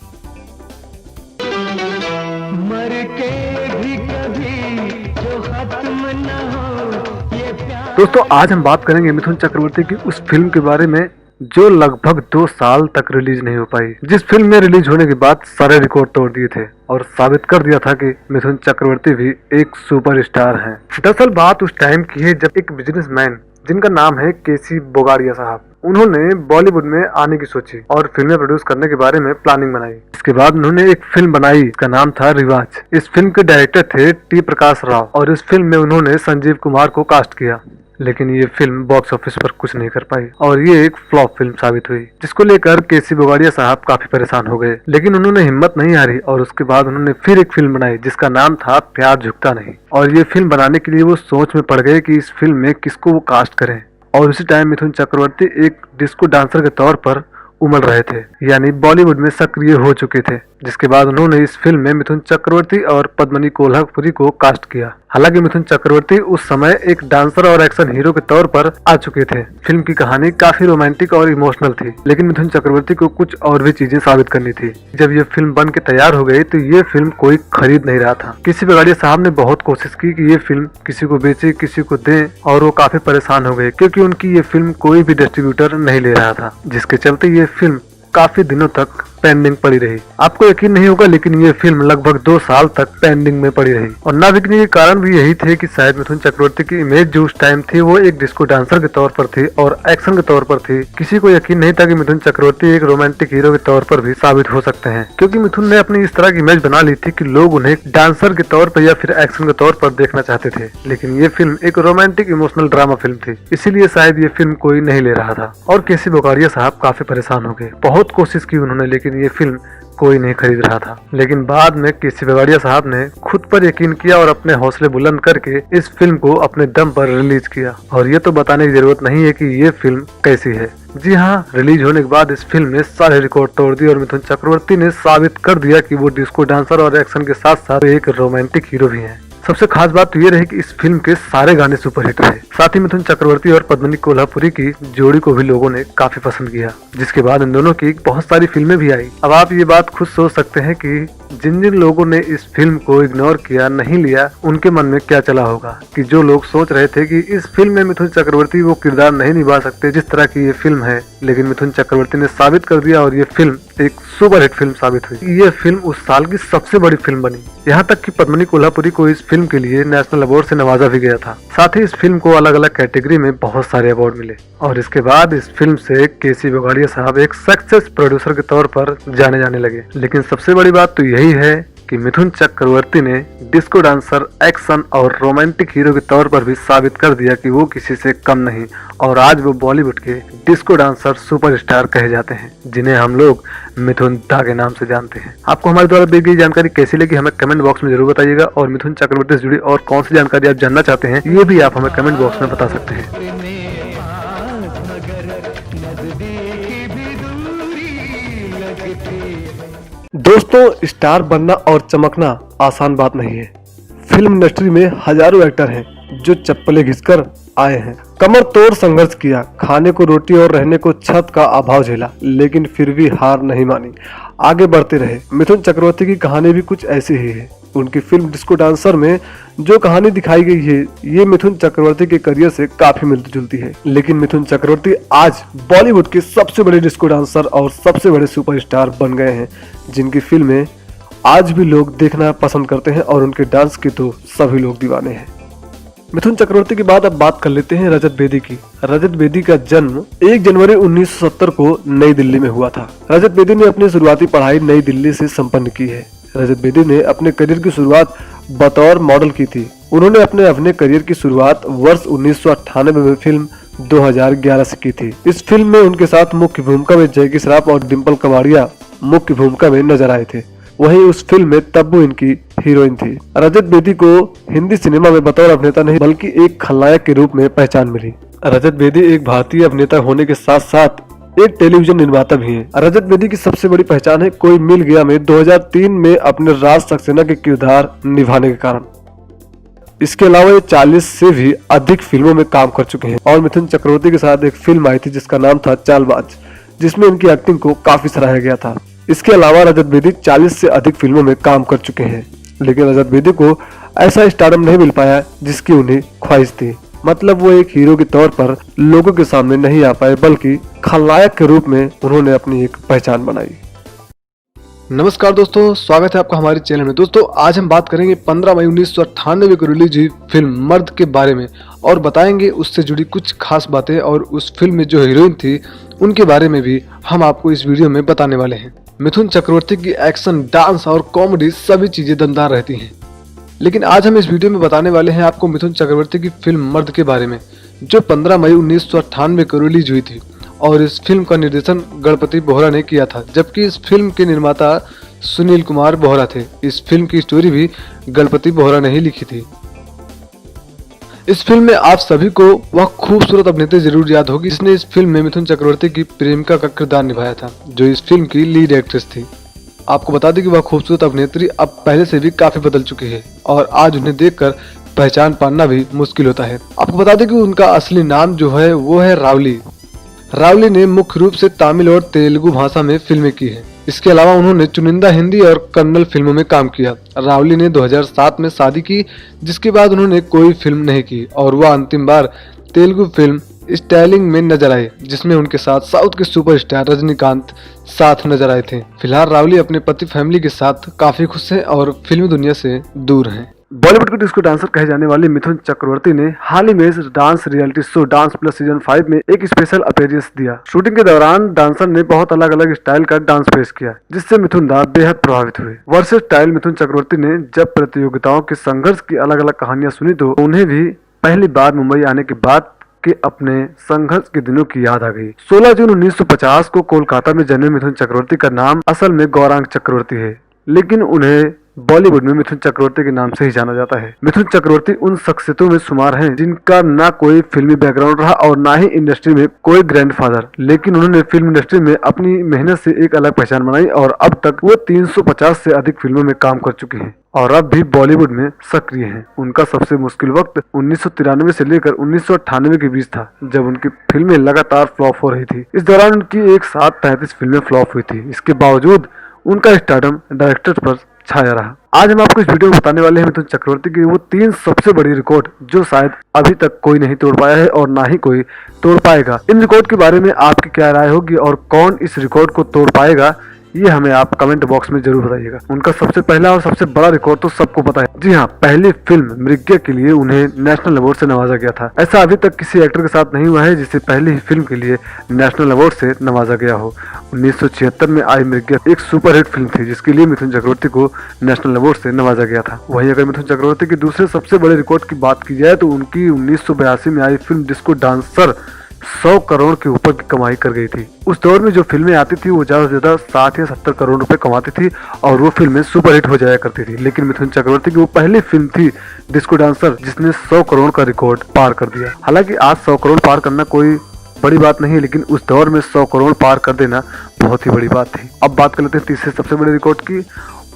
दोस्तों, आज हम बात करेंगे मिथुन चक्रवर्ती की उस फिल्म के बारे में जो लगभग 2 साल तक रिलीज नहीं हो पाई, जिस फिल्म में रिलीज होने के बाद सारे रिकॉर्ड तोड़ दिए थे और साबित कर दिया था कि मिथुन चक्रवर्ती भी एक सुपरस्टार हैं। दरअसल बात उस टाइम की है जब एक बिजनेसमैन जिनका नाम है केसी बोगाड़िया साहब, उन्होंने बॉलीवुड में आने की सोची और फिल्में प्रोड्यूस करने के बारे में प्लानिंग बनाई। इसके बाद उन्होंने एक फिल्म बनाई, इसका नाम था रिवाज। इस फिल्म के डायरेक्टर थे टी प्रकाश राव और इस फिल्म में उन्होंने संजीव कुमार को कास्ट किया, लेकिन ये फिल्म बॉक्स ऑफिस पर कुछ नहीं कर पाई और ये एक फ्लॉप फिल्म साबित हुई, जिसको लेकर केसी बोगाड़िया साहब काफी परेशान हो गए। लेकिन उन्होंने हिम्मत नहीं हारी और उसके बाद उन्होंने फिर एक फिल्म बनाई जिसका नाम था प्यार झुकता नहीं। और ये फिल्म बनाने के लिए वो सोच में पड़ गए कि इस फिल्म में किसको वो कास्ट करें। और उसी टाइम मिथुन चक्रवर्ती एक डिस्को डांसर के तौर पर उमड़ रहे थे, यानी बॉलीवुड में सक्रिय हो चुके थे। जिसके बाद उन्होंने इस फिल्म में मिथुन चक्रवर्ती और पद्मिनी कोल्हापुरी को कास्ट किया। हालांकि मिथुन चक्रवर्ती उस समय एक डांसर और एक्शन हीरो के तौर पर आ चुके थे। फिल्म की कहानी काफी रोमांटिक और इमोशनल थी, लेकिन मिथुन चक्रवर्ती को कुछ और भी चीजें साबित करनी थी। जब ये फिल्म बन के तैयार हो गई तो ये फिल्म कोई खरीद नहीं रहा था। केसी बोगाड़िया साहब ने बहुत कोशिश की कि ये फिल्म किसी को बेचे, किसी को दे, और वो काफी परेशान हो गए क्योंकि उनकी ये फिल्म कोई भी डिस्ट्रीब्यूटर नहीं ले रहा था, जिसके चलते ये फिल्म काफी दिनों तक पेंडिंग पड़ी रही। आपको यकीन नहीं होगा, लेकिन ये फिल्म लगभग 2 साल तक पेंडिंग में पड़ी रही। और ना बिकने के कारण भी यही थे कि शायद मिथुन चक्रवर्ती की इमेज जो उस टाइम थी वो एक डिस्को डांसर के तौर पर थी और एक्शन के तौर पर थी। किसी को यकीन नहीं था कि मिथुन चक्रवर्ती एक रोमांटिक हीरो के तौर पर भी साबित हो सकते हैं, क्योंकि मिथुन ने अपनी इस तरह की इमेज बना ली थी कि लोग उन्हें डांसर के तौर पर या फिर एक्शन के तौर पर देखना चाहते थे। लेकिन ये फिल्म एक रोमांटिक इमोशनल ड्रामा फिल्म थी, इसीलिए शायद ये फिल्म कोई नहीं ले रहा था। और केसी बोगाड़िया साहब काफी परेशान हो गए। बहुत कोशिश की उन्होंने, लेकिन ये फिल्म कोई नहीं खरीद रहा था। लेकिन बाद में केसी बोगाड़िया साहब ने खुद पर यकीन किया और अपने हौसले बुलंद करके इस फिल्म को अपने दम पर रिलीज किया। और ये तो बताने की जरूरत नहीं है कि ये फिल्म कैसी है। जी हाँ, रिलीज होने के बाद इस फिल्म ने सारे रिकॉर्ड तोड़ दिए और मिथुन चक्रवर्ती ने साबित कर दिया कि वो डिस्को डांसर और एक्शन के साथ साथ एक रोमांटिक हीरो भी हैं। सबसे खास बात तो ये रही कि इस फिल्म के सारे गाने सुपरहिट रहे। साथ ही मिथुन चक्रवर्ती और पद्मिनी कोल्हापुरी की जोड़ी को भी लोगों ने काफी पसंद किया, जिसके बाद इन दोनों की बहुत सारी फिल्में भी आई। अब आप ये बात खुद सोच सकते हैं कि जिन जिन लोगों ने इस फिल्म को इग्नोर किया, नहीं लिया, उनके मन में क्या चला होगा। कि जो लोग सोच रहे थे कि इस फिल्म में मिथुन चक्रवर्ती वो किरदार नहीं निभा सकते जिस तरह की ये फिल्म है, लेकिन मिथुन चक्रवर्ती ने साबित कर दिया और ये फिल्म एक सुपरहिट फिल्म साबित हुई। ये फिल्म उस साल की सबसे बड़ी फिल्म बनी। यहाँ तक कि पद्मिनी कोल्हापुरी को इस फिल्म के लिए नेशनल अवार्ड से नवाजा भी गया था। साथ ही इस फिल्म को अलग अलग कैटेगरी में बहुत सारे अवार्ड मिले। और इसके बाद इस फिल्म से केसी बोगाड़िया साहब एक सक्सेस प्रोड्यूसर के तौर पर जाने जाने लगे। लेकिन सबसे बड़ी बात तो यही है कि मिथुन चक्रवर्ती ने डिस्को डांसर, एक्शन और रोमांटिक हीरो के तौर पर भी साबित कर दिया कि वो किसी से कम नहीं। और आज वो बॉलीवुड के डिस्को डांसर सुपरस्टार कहे जाते हैं, जिन्हें हम लोग मिथुन दा के नाम से जानते हैं। आपको हमारे द्वारा दी गई जानकारी कैसी लगी हमें कमेंट बॉक्स में जरूर बताइएगा। और मिथुन चक्रवर्ती से जुड़ी और कौन सी जानकारी आप जानना चाहते हैं, ये भी आप हमें कमेंट बॉक्स में बता सकते हैं। दोस्तों, स्टार बनना और चमकना आसान बात नहीं है। फिल्म इंडस्ट्री में हजारों एक्टर हैं जो चप्पलें घिसकर आए हैं, कमर तोड़ संघर्ष किया, खाने को रोटी और रहने को छत का अभाव झेला, लेकिन फिर भी हार नहीं मानी। आगे बढ़ते रहे। मिथुन चक्रवर्ती की कहानी भी कुछ ऐसी ही है। उनकी फिल्म डिस्को डांसर में जो कहानी दिखाई गई है ये मिथुन चक्रवर्ती के करियर से काफी मिलती जुलती है। लेकिन मिथुन चक्रवर्ती आज बॉलीवुड के सबसे बड़े डिस्को डांसर और सबसे बड़े सुपरस्टार बन गए हैं, जिनकी फिल्में आज भी लोग देखना पसंद करते हैं और उनके डांस के तो सभी लोग दीवाने हैं। मिथुन चक्रवर्ती के बाद अब बात कर लेते हैं रजत बेदी की। रजत बेदी का जन्म 1 जनवरी 1970 को नई दिल्ली में हुआ था। रजत बेदी ने अपनी शुरुआती पढ़ाई नई दिल्ली से संपन्न की है। रजत बेदी ने अपने करियर की शुरुआत बतौर मॉडल की थी। उन्होंने अपने करियर की शुरुआत वर्ष 1998 में फिल्म 2011 से की थी। इस फिल्म में उनके साथ मुख्य भूमिका में जैकी श्रॉफ और डिम्पल कबाड़िया मुख्य भूमिका में नजर आए थे। वहीं उस फिल्म में तब्बू इनकी हीरोइन थी। रजत बेदी को हिंदी सिनेमा में बतौर अभिनेता नहीं बल्कि एक खलनायक के रूप में पहचान मिली। रजत बेदी एक भारतीय अभिनेता होने के साथ साथ एक टेलीविजन निर्माता भी हैं। रजत बेदी की सबसे बड़ी पहचान है कोई मिल गया में 2003 में अपने राज सक्सेना के किरदार निभाने के कारण। इसके अलावा ये 40 से भी अधिक फिल्मों में काम कर चुके हैं और मिथुन चक्रवर्ती के साथ एक फिल्म आई थी जिसका नाम था चालबाज, जिसमें इनकी एक्टिंग को काफी सराहा गया था। इसके अलावा रजत बेदी 40 से अधिक फिल्मों में काम कर चुके हैं, लेकिन रजत बेदी को ऐसा स्टारडम नहीं मिल पाया जिसकी उन्हें ख्वाहिश थी। मतलब वो एक हीरो के तौर पर लोगों के सामने नहीं आ पाए, बल्कि खलनायक के रूप में उन्होंने अपनी एक पहचान बनाई। नमस्कार दोस्तों, स्वागत है आपका हमारे चैनल में। दोस्तों आज हम बात करेंगे 15 मई 1998 को रिलीज हुई फिल्म मर्द के बारे में और बताएंगे उससे जुड़ी कुछ खास बातें और उस फिल्म में जो हीरोइन थी उनके बारे में भी हम आपको इस वीडियो में बताने वाले हैं। मिथुन चक्रवर्ती की एक्शन, डांस और कॉमेडी सभी चीजें दमदार रहती हैं। लेकिन आज हम इस वीडियो में बताने वाले हैं आपको मिथुन चक्रवर्ती की फिल्म मर्द के बारे में, जो 15 मई 1998 को रिलीज हुई थी और इस फिल्म का निर्देशन गणपति बोहरा ने किया था, जबकि इस फिल्म के निर्माता सुनील कुमार बोहरा थे। इस फिल्म की स्टोरी भी गणपति बोहरा ने ही लिखी थी। इस फिल्म में आप सभी को वह खूबसूरत अभिनेत्री जरूर याद होगी जिसने इस फिल्म में मिथुन चक्रवर्ती की प्रेमिका का किरदार निभाया था, जो इस फिल्म की लीड एक्ट्रेस थी। आपको बता दें कि वह खूबसूरत अभिनेत्री अब पहले से भी काफी बदल चुकी है और आज उन्हें देखकर पहचान पाना भी मुश्किल होता है। आपको बता दें कि उनका असली नाम जो है वो है रावली। रावली ने मुख्य रूप से तमिल और तेलुगु भाषा में फिल्में की हैं। इसके अलावा उन्होंने चुनिंदा हिंदी और कन्नड़ फिल्मों में काम किया। रावली ने 2007 में शादी की, जिसके बाद उन्होंने कोई फिल्म नहीं की और वह अंतिम बार तेलुगु फिल्म स्टाइलिंग में नजर आए, जिसमें उनके साथ साउथ के सुपरस्टार रजनीकांत साथ नजर आए थे। फिलहाल रावली अपने पति फैमिली के साथ काफी खुश हैं और फिल्मी दुनिया से दूर हैं। बॉलीवुड के डिस्को डांसर कहे जाने वाले मिथुन चक्रवर्ती ने हाल ही में dance reality show dance plus season 5 में एक स्पेशल अपीयरेंस दिया। शूटिंग के दौरान डांसर ने बहुत अलग अलग स्टाइल का डांस पेश किया, जिससे मिथुन दा बेहद प्रभावित हुए। वर्सेटाइल मिथुन चक्रवर्ती ने जब प्रतियोगिताओं के संघर्ष की अलग अलग कहानियां सुनी तो उन्हें भी पहली बार मुंबई आने के बाद के अपने संघर्ष के दिनों की याद आ गई। 16 जून 1950 को कोलकाता में जन्मे मिथुन चक्रवर्ती का नाम असल में गौरांग चक्रवर्ती है, लेकिन उन्हें बॉलीवुड में मिथुन चक्रवर्ती के नाम से ही जाना जाता है। मिथुन चक्रवर्ती उन शख्सियतों में शुमार हैं जिनका ना कोई फिल्मी बैकग्राउंड रहा और ना ही इंडस्ट्री में कोई ग्रैंडफादर, लेकिन उन्होंने फिल्म इंडस्ट्री में अपनी मेहनत से एक अलग पहचान बनाई और अब तक वो 350 से अधिक फिल्मों में काम कर चुके हैं और अब भी बॉलीवुड में सक्रिय हैं। उनका सबसे मुश्किल वक्त 1993 से लेकर 1998 के बीच था, जब उनकी फिल्में लगातार फ्लॉप हो रही थी। इस दौरान उनकी एक साथ 33 फिल्में फ्लॉप हुई थी। इसके बावजूद उनका स्टारडम डायरेक्टर पर छाया रहा। आज हम आपको इस वीडियो में बताने वाले हैं मिथुन चक्रवर्ती की वो 3 सबसे बड़ी रिकॉर्ड जो शायद अभी तक कोई नहीं तोड़ पाया है और ना ही कोई तोड़ पाएगा। इन रिकॉर्ड के बारे में आपकी क्या राय होगी और कौन इस रिकॉर्ड को तोड़ पाएगा, ये हमें आप कमेंट बॉक्स में जरूर बताइएगा। उनका सबसे पहला और सबसे बड़ा रिकॉर्ड तो सबको पता है। जी हाँ, पहली फिल्म मृग्या के लिए उन्हें नेशनल अवार्ड से नवाजा गया था। ऐसा अभी तक किसी एक्टर के साथ नहीं हुआ है जिसे पहली ही फिल्म के लिए नेशनल अवार्ड से नवाजा गया हो। 1976 में आई मृग्या एक सुपरहिट फिल्म थी जिसके लिए मिथुन चक्रवर्ती को नेशनल अवार्ड से नवाजा गया था। वहीं अगर मिथुन चक्रवर्ती के दूसरे सबसे बड़े रिकॉर्ड की बात की जाए तो उनकी 1982 में आई फिल्म डिस्को डांसर 100 करोड़ के ऊपर की कमाई कर गई थी। उस दौर में जो फिल्में आती थी वो ज्यादा से ज्यादा 60 या 70 करोड़ रुपए कमाती थी और वो फिल्में सुपरहिट हो जाया करती थी। लेकिन मिथुन चक्रवर्ती की वो पहली फिल्म थी डिस्को डांसर जिसने 100 करोड़ का रिकॉर्ड पार कर दिया। हालांकि आज 100 करोड़ पार करना कोई बड़ी बात नहीं है, लेकिन उस दौर में 100 करोड़ पार कर देना बहुत ही बड़ी बात थी। अब बात कर लेते हैं तीसरे सबसे बड़े रिकॉर्ड की।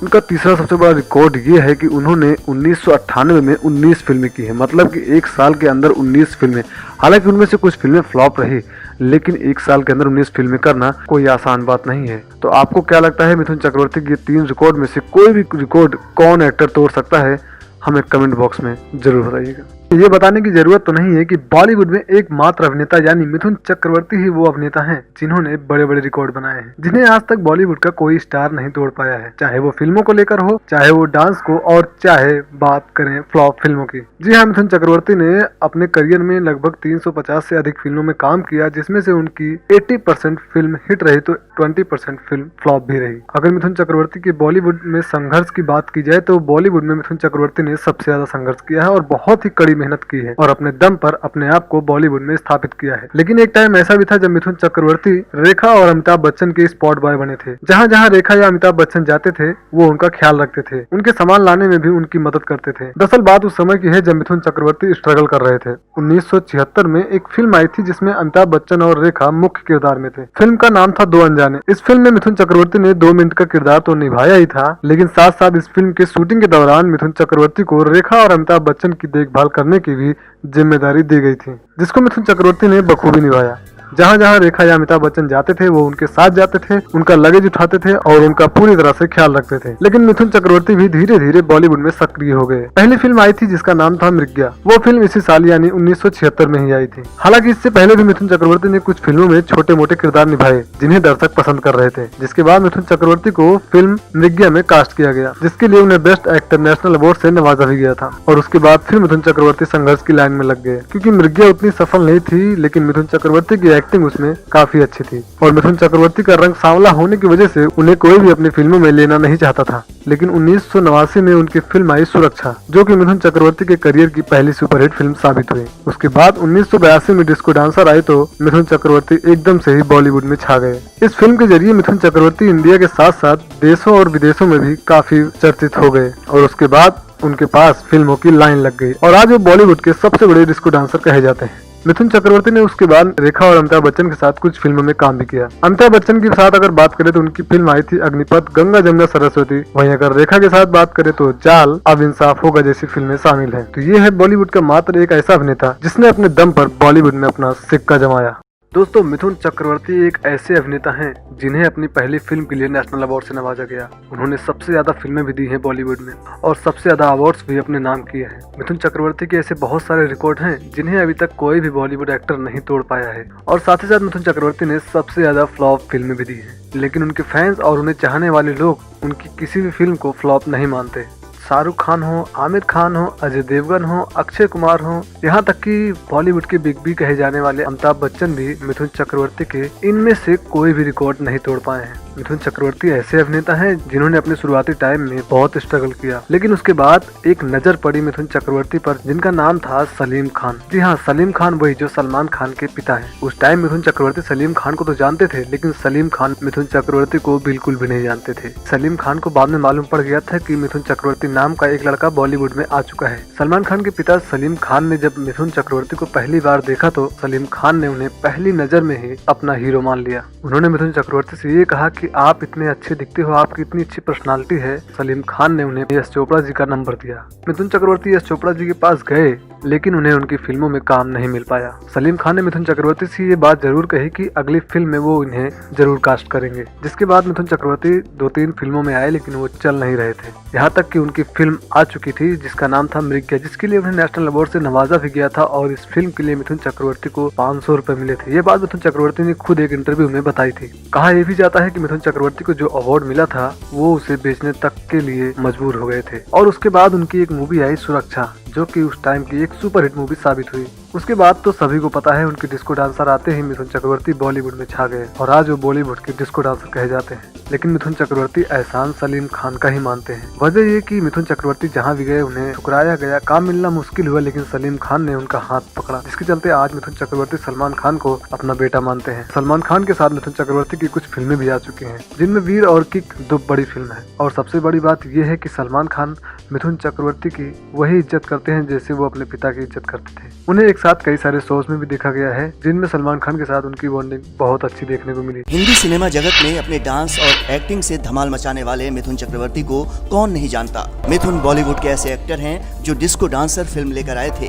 उनका तीसरा सबसे बड़ा रिकॉर्ड ये है कि उन्होंने 1998 में 19 फिल्में की है, मतलब कि एक साल के अंदर 19 फिल्में। हालांकि उनमें से कुछ फिल्में फ्लॉप रही, लेकिन एक साल के अंदर 19 फिल्में करना कोई आसान बात नहीं है। तो आपको क्या लगता है मिथुन चक्रवर्ती के 3 रिकॉर्ड में से कोई भी रिकॉर्ड कौन एक्टर तोड़ सकता है? हमें कमेंट बॉक्स में जरूर बताइएगा। ये बताने की जरूरत तो नहीं है कि बॉलीवुड में एकमात्र अभिनेता यानी मिथुन चक्रवर्ती ही वो अभिनेता हैं जिन्होंने बड़े बड़े रिकॉर्ड बनाए हैं, जिन्हें आज तक बॉलीवुड का कोई स्टार नहीं तोड़ पाया है, चाहे वो फिल्मों को लेकर हो, चाहे वो डांस को, और चाहे बात करें फ्लॉप फिल्मों की। जी हाँ, मिथुन चक्रवर्ती ने अपने करियर में लगभग 350 से अधिक फिल्मों में काम किया, जिसमें से उनकी 80% फिल्म हिट रही तो 20% फिल्म फ्लॉप भी रही। अगर मिथुन चक्रवर्ती के बॉलीवुड में संघर्ष की बात की जाए तो बॉलीवुड में मिथुन चक्रवर्ती ने सबसे ज्यादा संघर्ष किया है और बहुत ही कड़ी मेहनत की है और अपने दम पर अपने आप को बॉलीवुड में स्थापित किया है। लेकिन एक टाइम ऐसा भी था जब मिथुन चक्रवर्ती रेखा और अमिताभ बच्चन के स्पॉट बॉय बने थे। जहाँ जहाँ रेखा या अमिताभ बच्चन जाते थे वो उनका ख्याल रखते थे, उनके सामान लाने में भी उनकी मदद करते थे। दरअसल बात उस समय की है जब मिथुन चक्रवर्ती स्ट्रगल कर रहे थे। 1976 में एक फिल्म आई थी जिसमें अमिताभ बच्चन और रेखा मुख्य किरदार में थे। फिल्म का नाम था दो अनजाने। इस फिल्म में मिथुन चक्रवर्ती ने 2 मिनट का किरदार तो निभाया ही था, लेकिन साथ साथ इस फिल्म के शूटिंग के दौरान मिथुन चक्रवर्ती को रेखा और अमिताभ बच्चन की देखभाल करने की भी जिम्मेदारी दी गई थी, जिसको मिथुन चक्रवर्ती ने बखूबी निभाया। जहाँ जहाँ रेखा या अमिताभ बच्चन जाते थे वो उनके साथ जाते थे, उनका लगेज उठाते थे और उनका पूरी तरह से ख्याल रखते थे। लेकिन मिथुन चक्रवर्ती भी धीरे धीरे बॉलीवुड में सक्रिय हो गए। पहली फिल्म आई थी जिसका नाम था मृग्या। वो फिल्म इसी साल यानी 1976 में ही आई थी। हालांकि इससे पहले भी मिथुन चक्रवर्ती ने कुछ फिल्मों में छोटे मोटे किरदार निभाए जिन्हें दर्शक पसंद कर रहे थे, जिसके बाद मिथुन चक्रवर्ती को फिल्म मृग्या में कास्ट किया गया, जिसके लिए उन्हें बेस्ट एक्टर नेशनल अवार्ड से नवाजा भी गया था। और उसके बाद फिर मिथुन चक्रवर्ती संघर्ष की लाइन में लग गए, क्योंकि मृग्या उतनी सफल नहीं थी, लेकिन मिथुन चक्रवर्ती की एक्टिंग उसमें काफी अच्छी थी। और मिथुन चक्रवर्ती का रंग सांवला होने की वजह से उन्हें कोई भी अपनी फिल्मों में लेना नहीं चाहता था। लेकिन 1989 में उनकी फिल्म आई सुरक्षा, जो कि मिथुन चक्रवर्ती के करियर की पहली सुपरहिट फिल्म साबित हुई। उसके बाद 1982 में डिस्को डांसर आई तो मिथुन चक्रवर्ती एकदम से ही बॉलीवुड में छा गए। इस फिल्म के जरिए मिथुन चक्रवर्ती इंडिया के साथ साथ देशों और विदेशों में भी काफी चर्चित हो गए और उसके बाद उनके पास फिल्मों की लाइन लग गई और आज वो बॉलीवुड के सबसे बड़े डिस्को डांसर कहे जाते हैं। मिथुन चक्रवर्ती ने उसके बाद रेखा और अमिताभ बच्चन के साथ कुछ फिल्मों में काम भी किया। अमिताभ बच्चन के साथ अगर बात करें तो उनकी फिल्म आई थी अग्निपथ, गंगा जमुना सरस्वती। वहीं अगर रेखा के साथ बात करें तो जाल, अब इंसाफ होगा जैसी फिल्में शामिल हैं। तो ये है बॉलीवुड का मात्र एक ऐसा अभिनेता जिसने अपने दम पर बॉलीवुड में अपना सिक्का जमाया। दोस्तों, मिथुन चक्रवर्ती एक ऐसे अभिनेता हैं जिन्हें अपनी पहली फिल्म के लिए नेशनल अवार्ड से नवाजा गया। उन्होंने सबसे ज्यादा फिल्में भी दी हैं बॉलीवुड में और सबसे ज्यादा अवार्ड्स भी अपने नाम किए हैं। मिथुन चक्रवर्ती के ऐसे बहुत सारे रिकॉर्ड हैं जिन्हें अभी तक कोई भी बॉलीवुड एक्टर नहीं तोड़ पाया है। और साथ ही साथ मिथुन चक्रवर्ती ने सबसे ज्यादा फ्लॉप फिल्में भी दी हैं, लेकिन उनके फैंस और उन्हें चाहने वाले लोग उनकी किसी भी फिल्म को फ्लॉप नहीं मानते। शाहरुख खान हो, आमिर खान हो, अजय देवगन हो, अक्षय कुमार हो, यहाँ तक कि बॉलीवुड के बिग बी कहे जाने वाले अमिताभ बच्चन भी मिथुन चक्रवर्ती के इनमें से कोई भी रिकॉर्ड नहीं तोड़ पाए हैं। मिथुन चक्रवर्ती ऐसे अभिनेता हैं जिन्होंने अपने शुरुआती टाइम में बहुत स्ट्रगल किया, लेकिन उसके बाद एक नजर पड़ी मिथुन चक्रवर्ती पर जिनका नाम था सलीम खान। जी हाँ, सलीम खान, वही जो सलमान खान के पिता हैं। उस टाइम मिथुन चक्रवर्ती सलीम खान को तो जानते थे, लेकिन सलीम खान मिथुन चक्रवर्ती को बिल्कुल भी नहीं जानते थे। सलीम खान को बाद में मालूम पड़ गया था कि मिथुन चक्रवर्ती नाम का एक लड़का बॉलीवुड में आ चुका है। सलमान खान के पिता सलीम खान ने जब मिथुन चक्रवर्ती को पहली बार देखा तो सलीम खान ने उन्हें पहली नजर में ही अपना हीरो मान लिया। उन्होंने मिथुन चक्रवर्ती से ये कहा कि आप इतने अच्छे दिखते हो, आपकी इतनी अच्छी पर्सनालिटी है। सलीम खान ने उन्हें यश चोपड़ा जी का नंबर दिया। मिथुन चक्रवर्ती यश चोपड़ा जी के पास गए, लेकिन उन्हें उनकी फिल्मों में काम नहीं मिल पाया। सलीम खान ने मिथुन चक्रवर्ती से ये बात जरूर कही कि अगली फिल्म में वो इन्हें जरूर कास्ट करेंगे। जिसके बाद मिथुन चक्रवर्ती 2-3 फिल्मों में आए, लेकिन वो चल नहीं रहे थे। यहाँ तक कि उनकी फिल्म आ चुकी थी जिसका नाम था मृग्या, जिसके लिए उन्हें नेशनल अवार्ड से नवाजा भी गया था और इस फिल्म के लिए मिथुन चक्रवर्ती को 500 रुपए मिले थे। ये बात मिथुन चक्रवर्ती ने खुद एक इंटरव्यू में बताई थी। कहा यह भी जाता है कि मिथुन चक्रवर्ती को जो अवार्ड मिला था वो उसे बेचने तक के लिए मजबूर हो गए थे। और उसके बाद उनकी एक मूवी आई सुरक्षा, जो कि उस टाइम की एक सुपरहिट मूवी साबित हुई। उसके बाद तो सभी को पता है उनके डिस्को डांसर आते ही मिथुन चक्रवर्ती बॉलीवुड में छा गए और आज वो बॉलीवुड के डिस्को डांसर कहे जाते हैं। लेकिन मिथुन चक्रवर्ती एहसान सलीम खान का ही मानते हैं। वजह ये कि मिथुन चक्रवर्ती जहाँ भी गए उन्हें ठुकराया गया, काम मिलना मुश्किल हुआ, लेकिन सलीम खान ने उनका हाथ पकड़ा, जिसके चलते आज मिथुन चक्रवर्ती सलमान खान को अपना बेटा मानते हैं। सलमान खान के साथ मिथुन चक्रवर्ती की कुछ फिल्में भी आ चुकी हैं, जिनमें वीर और किक 2 बड़ी फिल्म है। और सबसे बड़ी बात यह है कि सलमान खान मिथुन चक्रवर्ती की वही इज्जत करते करते हैं जैसे वो अपने पिता की इज्जत करते थे। उन्हें एक साथ कई सारे शोज में भी देखा गया है, जिनमें सलमान खान के साथ उनकी बॉन्डिंग बहुत अच्छी देखने को मिली। हिंदी सिनेमा जगत में अपने डांस और एक्टिंग से धमाल मचाने वाले मिथुन चक्रवर्ती को कौन नहीं जानता। मिथुन बॉलीवुड के ऐसे एक्टर हैं जो डिस्को डांसर फिल्म लेकर आए थे।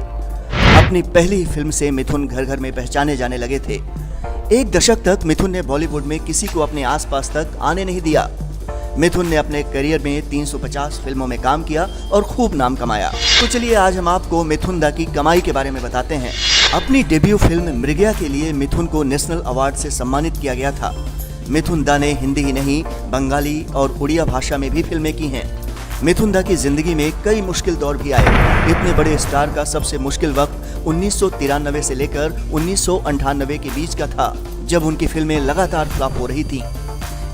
अपनी पहली फिल्म से मिथुन घर घर में पहचाने जाने लगे थे। एक दशक तक मिथुन ने बॉलीवुड में किसी को अपने आसपास तक आने नहीं दिया। मिथुन ने अपने करियर में 350 फिल्मों में काम किया और खूब नाम कमाया। तो चलिए आज हम आपको मिथुन दा की कमाई के बारे में बताते हैं। अपनी डेब्यू फिल्म मृगया के लिए मिथुन को नेशनल अवार्ड से सम्मानित किया गया था। मिथुन दा ने हिंदी ही नहीं बंगाली और उड़िया भाषा में भी फिल्में की हैं। मिथुन दा की जिंदगी में कई मुश्किल दौर भी आए। इतने बड़े स्टार का सबसे मुश्किल वक्त 1993 से लेकर 1998 के बीच का था, जब उनकी फिल्में लगातार फ्लॉप हो रही थीं।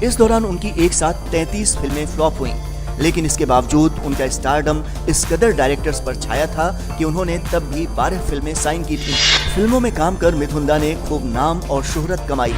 इस दौरान उनकी एक साथ 33 फिल्में फ्लॉप हुईं, लेकिन इसके बावजूद उनका स्टारडम इस कदर डायरेक्टर्स पर छाया था कि उन्होंने तब भी 12 फिल्में साइन की थीं। फिल्मों में काम कर मिथुन दा ने खूब नाम और शोहरत कमाई।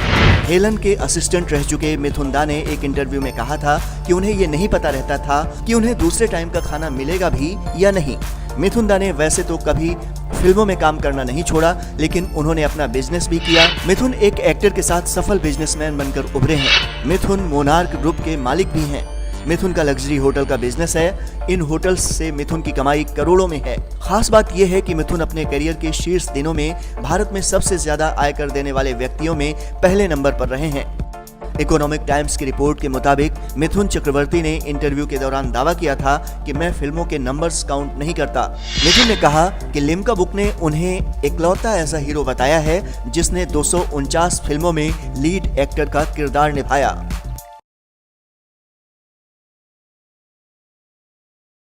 हेलन के असिस्टेंट रह चुके मिथुन दा ने एक इंटरव्यू में कहा था कि उन्हें ये नहीं पता रहता था कि उन्हें दूसरे टाइम का खाना मिलेगा भी या नहीं। मिथुन दा ने वैसे तो कभी फिल्मों में काम करना नहीं छोड़ा, लेकिन उन्होंने अपना बिजनेस भी किया। मिथुन एक एक्टर के साथ सफल बिजनेसमैन बनकर उभरे हैं। मिथुन मोनार्क ग्रुप के मालिक भी हैं। मिथुन का लग्जरी होटल का बिजनेस है। इन होटल्स से मिथुन की कमाई करोड़ों में है। खास बात यह है कि मिथुन अपने करियर के शीर्ष दिनों में भारत में सबसे ज्यादा आयकर देने वाले व्यक्तियों में पहले नंबर पर रहे हैं। इकोनॉमिक टाइम्स की रिपोर्ट के मुताबिक मिथुन चक्रवर्ती ने इंटरव्यू के दौरान दावा किया था कि मैं फिल्मों के नंबर्स काउंट नहीं करता। मिथुन ने कहा कि लिम्का बुक ने उन्हें इकलौता ऐसा हीरो बताया है जिसने 249 फिल्मों में लीड एक्टर का किरदार निभाया।